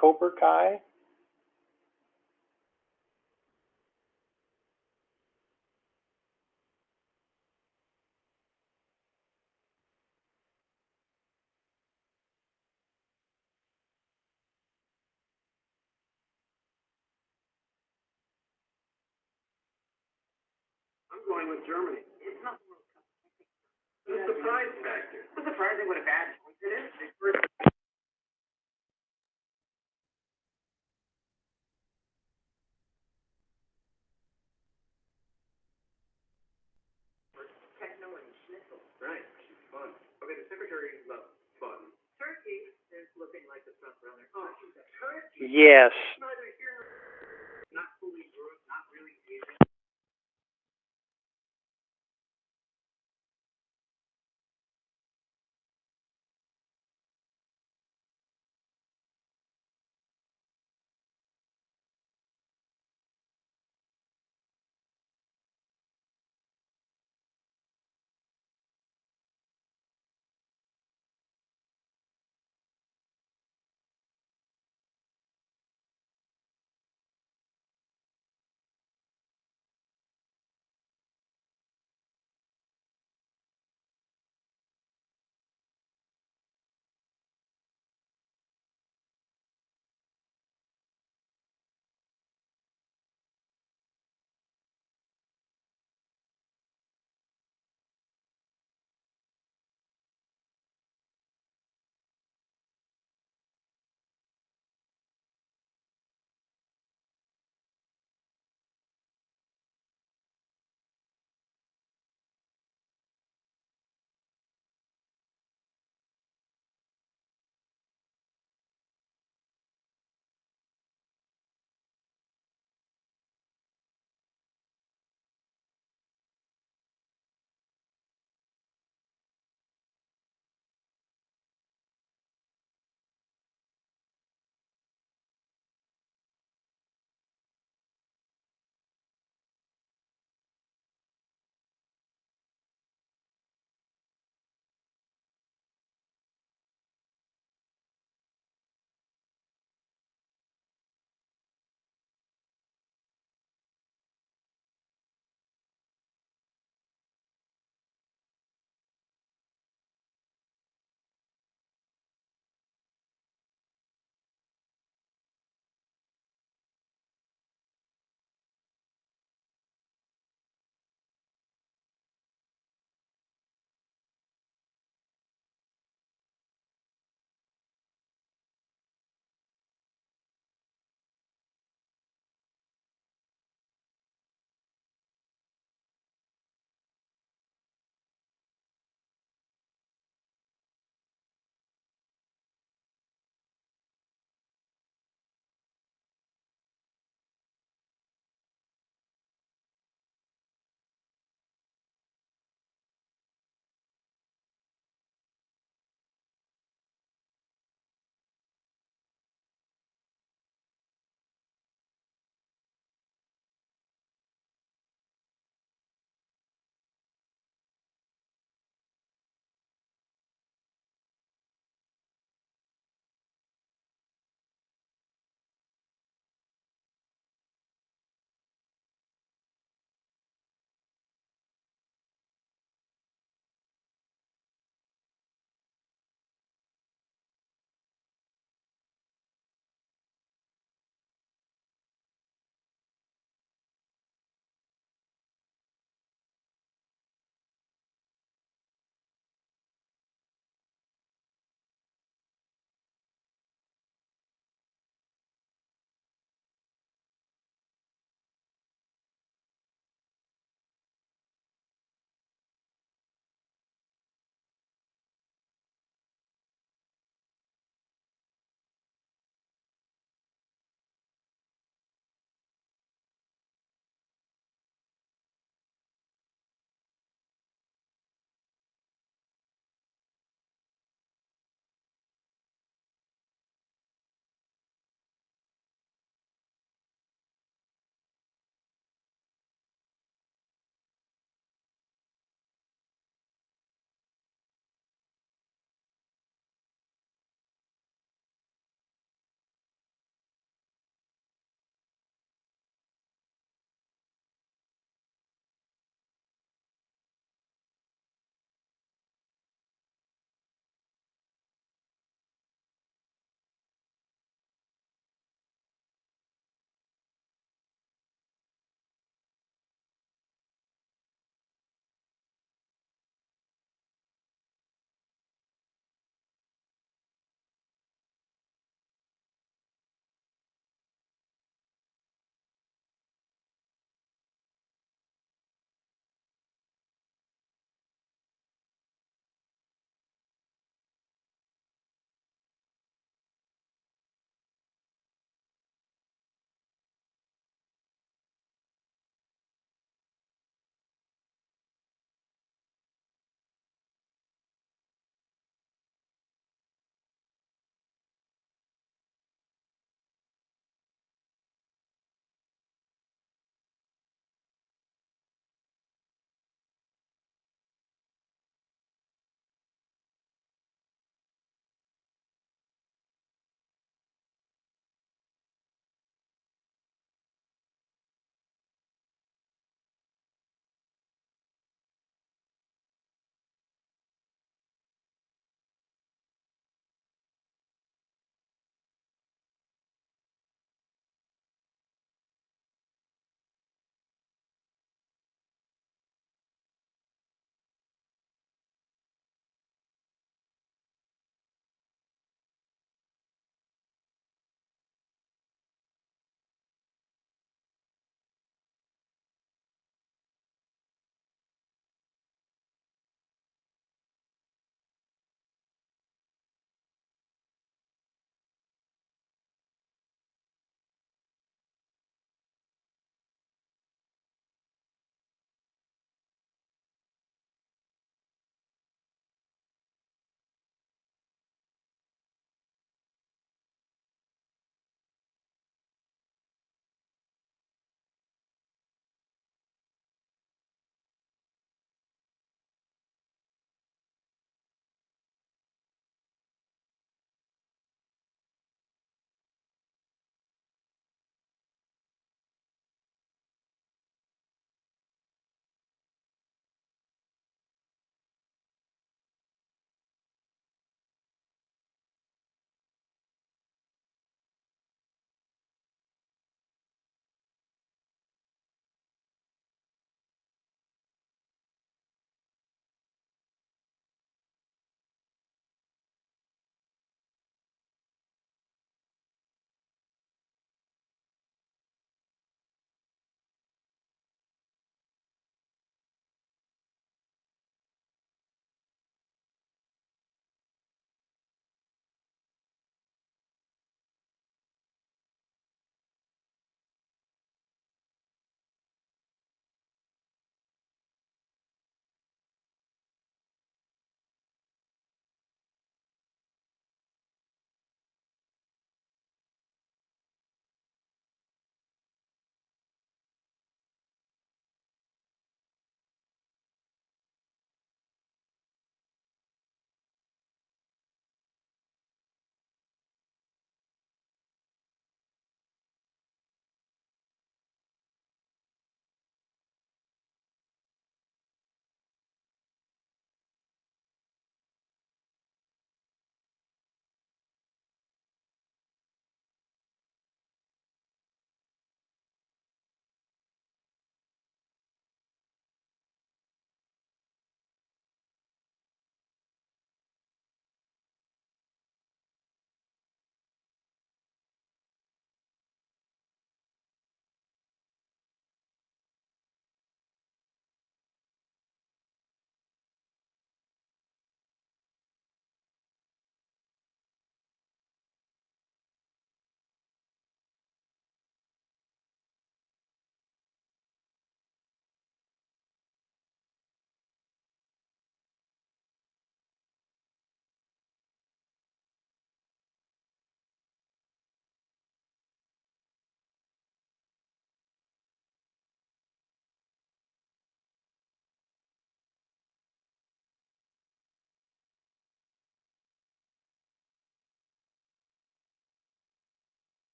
Cobra Kai. I'm going with Germany. It's not the World Cup. The surprise factor. It's surprising what a bad choice it is. Techno and schnitzel. Right, she's fun. Okay, the secretary loves fun. Turkey is looking like the front runner. Oh, she's a turkey. Yes. Neither here nor not fully Europe, not really Asian.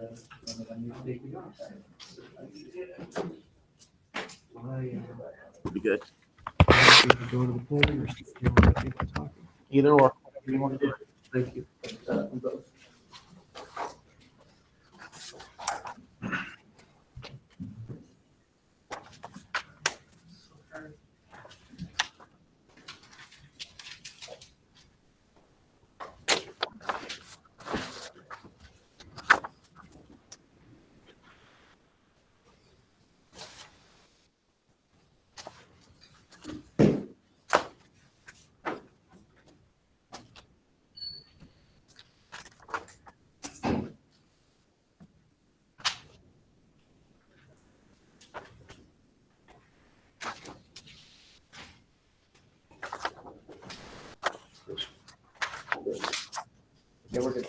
Be good. Go to the podium or still let people talking? Either or, whatever you want to do. Thank you. Yeah, we're good.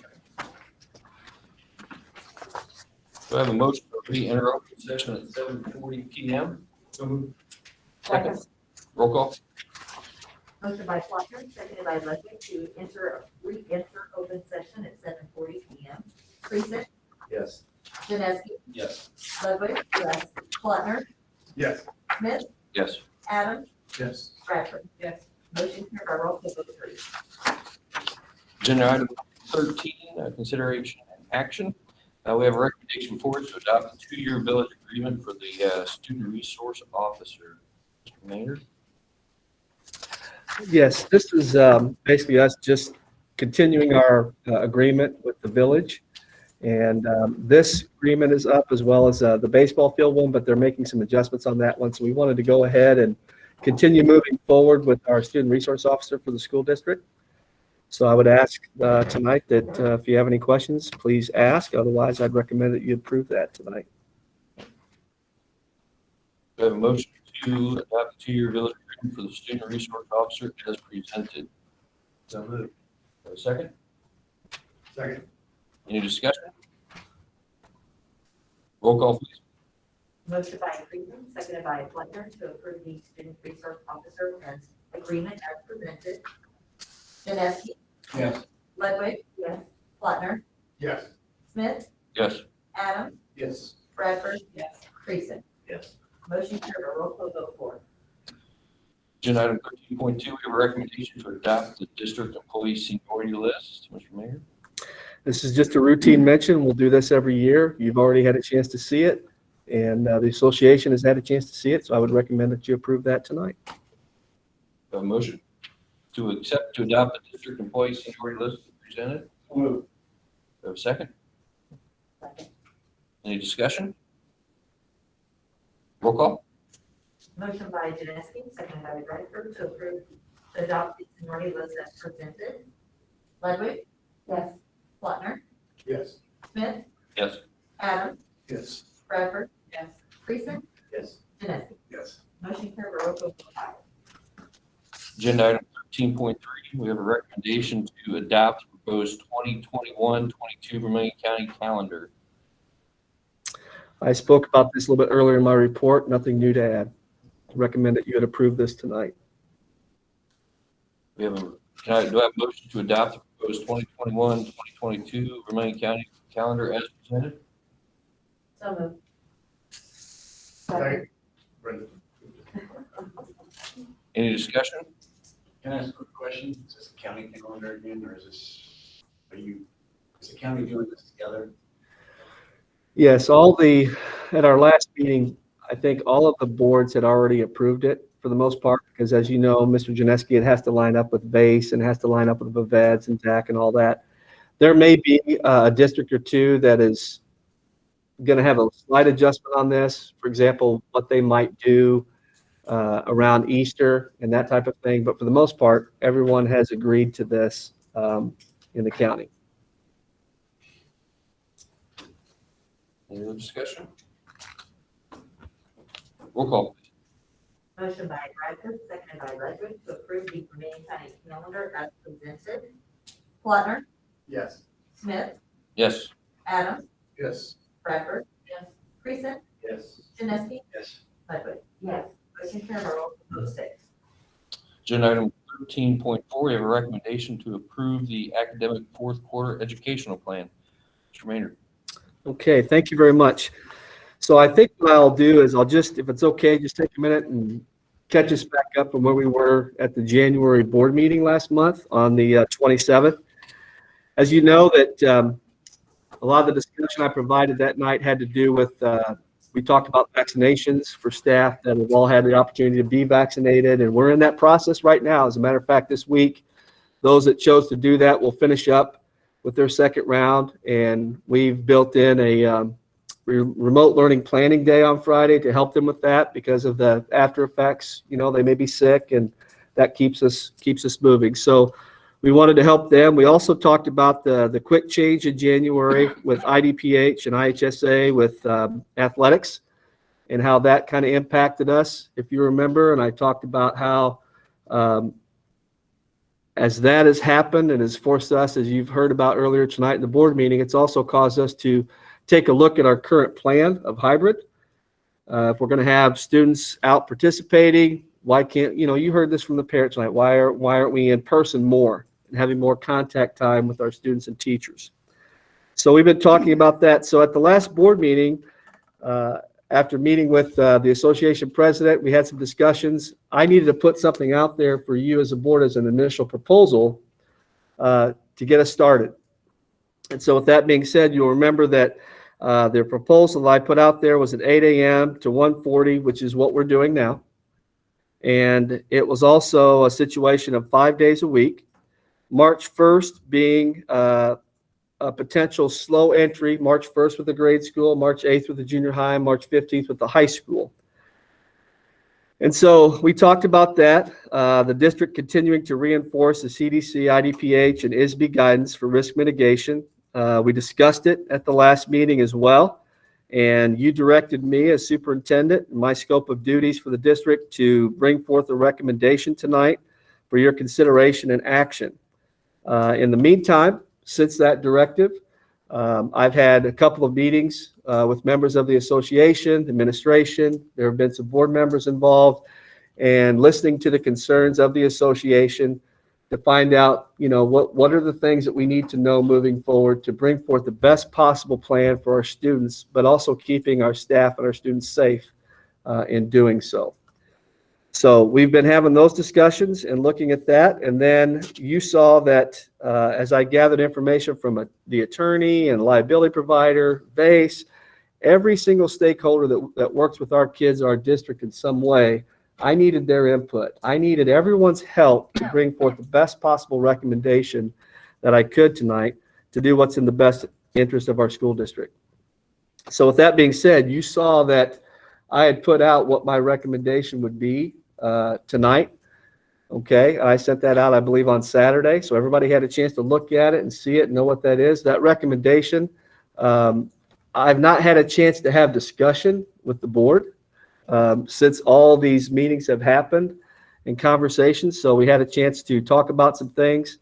Do I have a motion to re-enter open session at 7:40 PM? Second. Roll call. Motion by Faulkner, seconded by Ludwig to re-enter open session at 7:40 PM. Friesen, Yes. Janeski, Yes. Ludwig, yes. Plattner, Yes. Smith, Yes. Adams, Yes. Bradford. Yes. Motion carried by roll call vote of 3. Agenda item 13, consideration and action. We have a recommendation for us to adopt a 2-year village agreement for the student resource officer. Mr. Maynard? Yes, this is basically us just continuing our agreement with the village. And this agreement is up as well as the baseball field one, but they're making some adjustments on that one. So we wanted to go ahead and continue moving forward with our student resource officer for the school district. So I would ask tonight that if you have any questions, please ask. Otherwise, I'd recommend that you approve that tonight. We have a motion to adopt a 2-year village agreement for the student resource officer as presented. So moved. Have a second? Second. Any discussion? Roll call, please. Motion by Friesen, seconded by Plattner to approve the student resource officer as agreement as presented. Janeski, Yes. Ludwig, yes. Plattner, Yes. Smith, Yes. Adams, Yes. Bradford, yes. Friesen. Yes. Motion carried by roll call vote 4. Agenda item 13.2, we have a recommendation to adopt the district employee seniority list. Mr. Mayor? This is just a routine mention. We'll do this every year. You've already had a chance to see it, and the association has had a chance to see it, so I would recommend that you approve that tonight. We have a motion to adopt the district employee seniority list presented. Move. We have a second? Second. Any discussion? Roll call? Motion by Janeski, seconded by Bradford to approve, to adopt the seniority list as presented. Ludwig, yes. Plattner, Yes. Smith, Yes. Adams, Yes. Bradford, yes. Friesen, Yes. Janeski. Yes. Motion carried by roll call vote 5. Agenda item 13.3, we have a recommendation to adopt the proposed 2021-22 Vermillion County calendar. I spoke about this a little bit earlier in my report. Nothing new to add. Recommend that you would approve this tonight. We have do I have a motion to adopt the proposed 2021-2022 Vermillion County calendar as presented? So moved. Second. Brenda. Any discussion? Can I ask a quick question? Is this a county calendar again, or is this, is the county doing this together? Yes, at our last meeting, I think all of the boards had already approved it for the most part, because as you know, Mr. Janeski, it has to line up with base and has to line up with VEDS and TAC and all that. There may be a district or two that is going to have a slight adjustment on this. For example, what they might do around Easter and that type of thing. But for the most part, everyone has agreed to this in the county. Any other discussion? Roll call. Motion by Bradford, seconded by Ludwig to approve the Vermillion County calendar as presented. Plattner, Yes. Smith, Yes. Adams, Yes. Bradford, yes. Friesen, Yes. Janeski, Yes. Ludwig, yes. Motion carried by roll call vote 6. Agenda item 13.4, we have a recommendation to approve the academic fourth quarter educational plan. Mr. Maynard? Okay, thank you very much. So I think what I'll do is I'll just, if it's okay, just take a minute and catch us back up from where we were at the January board meeting last month on the 27th. As you know, that a lot of the discussion I provided that night had to do with, we talked about vaccinations for staff that have all had the opportunity to be vaccinated, and we're in that process right now. As a matter of fact, this week, those that chose to do that will finish up with their second round, and we've built in a remote learning planning day on Friday to help them with that because of the after effects. You know, they may be sick, and that keeps us moving. So we wanted to help them. We also talked about the quick change in January with IDPH and IHSA with athletics and how that kind of impacted us, if you remember. And I talked about how as that has happened and has forced us, as you've heard about earlier tonight in the board meeting, it's also caused us to take a look at our current plan of hybrid. If we're going to have students out participating, why can't, you know, you heard this from the parents tonight, why aren't we in person more and having more contact time with our students and teachers? So we've been talking about that. So at the last board meeting, after meeting with the association president, we had some discussions. I needed to put something out there for you as a board as an initial proposal to get us started. And so with that being said, you'll remember that the proposal I put out there was at 8 a.m. to 1:40, which is what we're doing now. And it was also a situation of 5 days a week, March 1st being a potential slow entry, March 1st with the grade school, March 8th with the junior high, March 15th with the high school. And so we talked about that, the district continuing to reinforce the CDC, IDPH, and ISB guidance for risk mitigation. We discussed it at the last meeting as well, and you directed me as superintendent in my scope of duties for the district to bring forth a recommendation tonight for your consideration and action. In the meantime, since that directive, I've had a couple of meetings with members of the association, administration. There have been some board members involved, and listening to the concerns of the association to find out, you know, what are the things that we need to know moving forward to bring forth the best possible plan for our students, but also keeping our staff and our students safe in doing so. So we've been having those discussions and looking at that. And then you saw that as I gathered information from the attorney and liability provider, VACE, every single stakeholder that works with our kids, our district in some way, I needed their input. I needed everyone's help to bring forth the best possible recommendation that I could tonight to do what's in the best interest of our school district. So with that being said, you saw that I had put out what my recommendation would be tonight. Okay, I sent that out, I believe, on Saturday. So everybody had a chance to look at it and see it and know what that is. That recommendation, I've not had a chance to have discussion with the board since all these meetings have happened and conversations. So we had a chance to talk about some things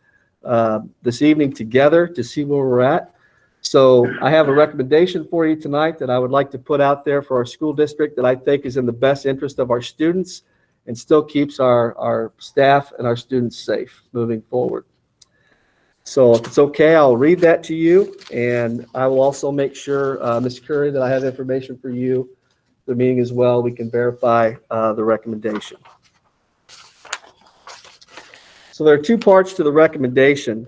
this evening together to see where we're at. So I have a recommendation for you tonight that I would like to put out there for our school district that I think is in the best interest of our students and still keeps our staff and our students safe moving forward. So if it's okay, I'll read that to you, and I will also make sure, Ms. Curry, that I have information for you, the meeting as well. We can verify the recommendation. So there are two parts to the recommendation.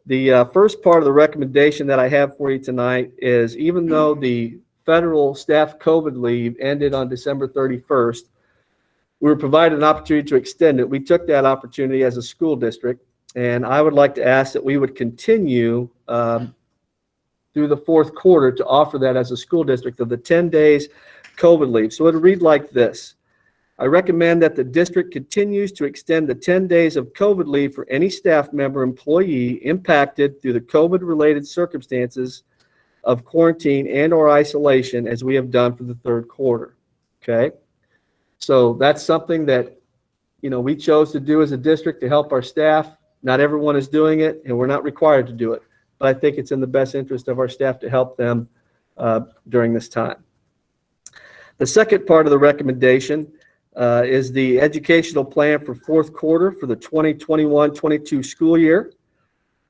The first part of the recommendation that I have for you tonight is, even though the federal staff COVID leave ended on December 31st, we were provided an opportunity to extend it. We took that opportunity as a school district, and I would like to ask that we would continue through the fourth quarter to offer that as a school district of the 10 days COVID leave. So it would read like this. I recommend that the district continues to extend the 10 days of COVID leave for any staff member employee impacted through the COVID-related circumstances of quarantine and or isolation, as we have done for the third quarter. Okay? So that's something that, you know, we chose to do as a district to help our staff. Not everyone is doing it, and we're not required to do it. But I think it's in the best interest of our staff to help them during this time. The second part of the recommendation is the educational plan for fourth quarter for the 2021-22 school year.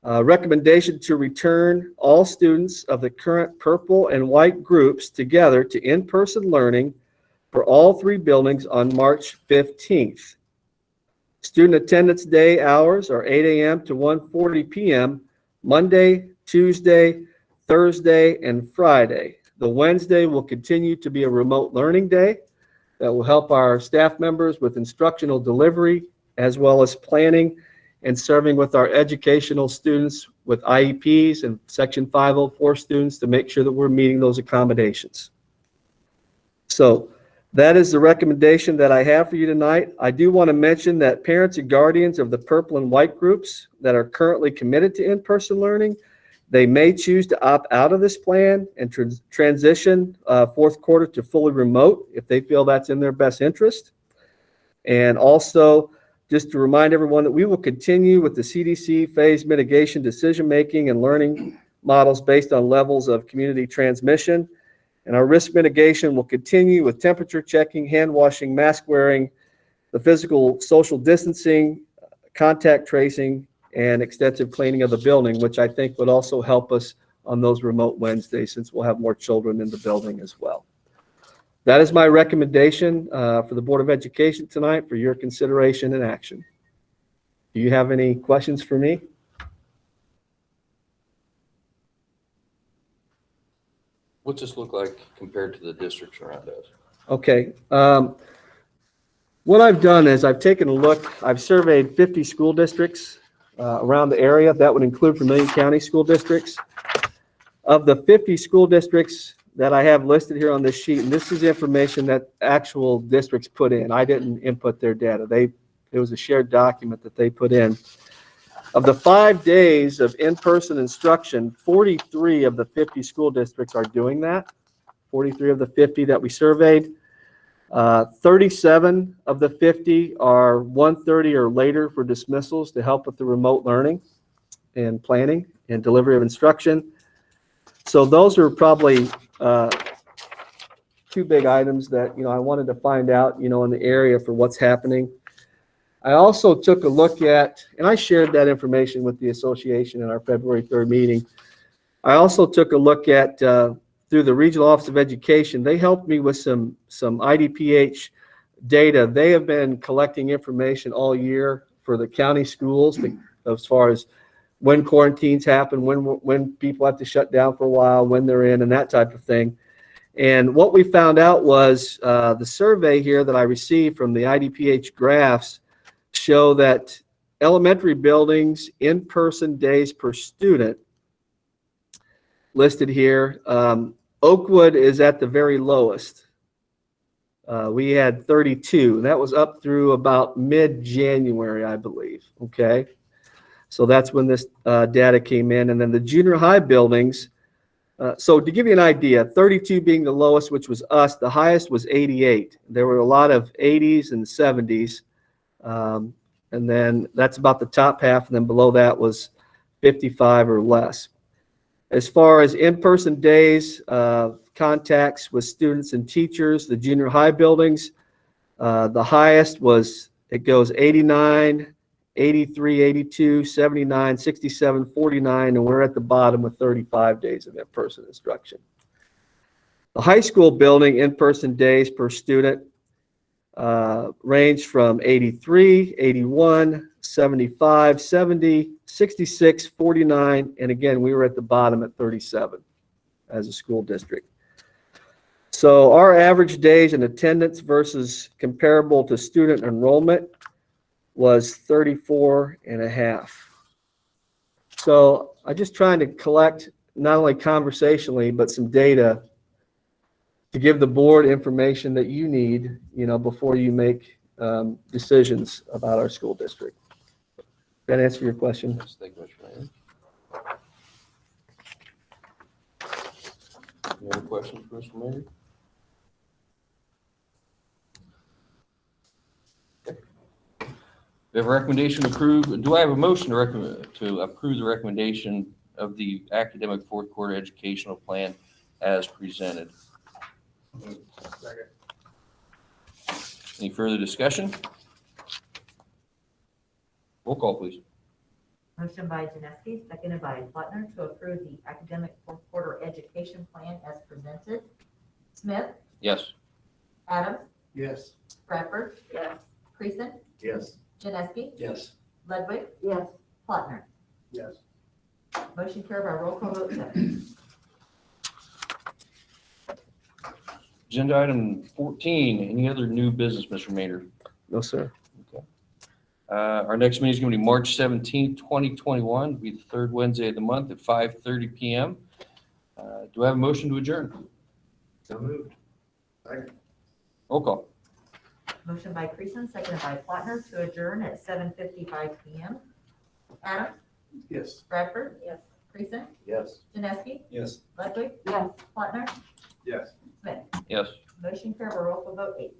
Recommendation to return all students of the current purple and white groups together to in-person learning for all 3 buildings on March 15th. Student attendance day hours are 8 a.m. to 1:40 p.m. Monday, Tuesday, Thursday, and Friday. The Wednesday will continue to be a remote learning day that will help our staff members with instructional delivery as well as planning and serving with our educational students with IEPs and Section 504 students to make sure that we're meeting those accommodations. So that is the recommendation that I have for you tonight. I do want to mention that parents and guardians of the purple and white groups that are currently committed to in-person learning, they may choose to opt out of this plan and transition fourth quarter to fully remote if they feel that's in their best interest. And also, just to remind everyone that we will continue with the CDC phase mitigation decision-making and learning models based on levels of community transmission. And our risk mitigation will continue with temperature checking, hand washing, mask wearing, the physical social distancing, contact tracing, and extensive cleaning of the building, which I think would also help us on those remote Wednesdays since we'll have more children in the building as well. That is my recommendation for the Board of Education tonight for your consideration and action. Do you have any questions for me? What's this look like compared to the districts around us? Okay. What I've done is I've taken a look. I've surveyed 50 school districts around the area. That would include Vermilion County school districts. Of the 50 school districts that I have listed here on this sheet, and this is information that actual districts put in. I didn't input their data. It was a shared document that they put in. Of the 5 days of in-person instruction, 43 of the 50 school districts are doing that. 43 of the 50 that we surveyed. 37 of the 50 are 1:30 or later for dismissals to help with the remote learning and planning and delivery of instruction. So those are probably 2 big items that, I wanted to find out, in the area for what's happening. I also took a look at, and I shared that information with the association in our February 3rd meeting. I also took a look at, through the Regional Office of Education, they helped me with some IDPH data. They have been collecting information all year for the county schools as far as when quarantines happen, when people have to shut down for a while, when they're in, and that type of thing. And what we found out was the survey here that I received from the IDPH graphs show that elementary buildings in-person days per student listed here. Oakwood is at the very lowest. We had 32. That was up through about mid-January, I believe. Okay. So that's when this data came in. And then the junior high buildings, so to give you an idea, 32 being the lowest, which was us, the highest was 88. There were a lot of 80s and 70s. And then that's about the top half. And then below that was 55 or less. As far as in-person days, contacts with students and teachers, the junior high buildings, the highest was, it goes 89, 83, 82, 79, 67, 49, and we're at the bottom with 35 days of in-person instruction. The high school building in-person days per student range from 83, 81, 75, 70, 66, 49, and again, we were at the bottom at 37 as a school district. So our average days in attendance versus comparable to student enrollment was 34 and a half. So I'm just trying to collect not only conversationally, but some data to give the board information that you need, before you make decisions about our school district. Does that answer your question? Yes, thank you, Mr. Mayor. Any other questions for Mr. Mayor? We have a recommendation to approve. Do I have a motion to approve the recommendation of the academic fourth quarter educational plan as presented? Any further discussion? Roll call, please. Motion by Janeski, seconded by Plattner to approve the academic fourth quarter education plan as presented. Smith, Yes. Adams, Yes. Bradford. Yes. Creason, Yes. Janeski, Yes. Ludwig. Yes. Plattner. Yes. Motion carried by roll call vote 7. Agenda item 14, any other new business, Mr. Maynard? No, sir. Our next meeting is going to be March 17th, 2021, it'll be the third Wednesday of the month at 5:30 PM. Do I have a motion to adjourn? So moved. Roll call. Motion by Creason, seconded by Plattner to adjourn at 7:55 PM. Adams, Yes. Bradford. Yes. Creason, Yes. Janeski, Yes. Ludwig. Yes. Plattner, Yes. Smith. Yes. Motion carried by roll call vote 8.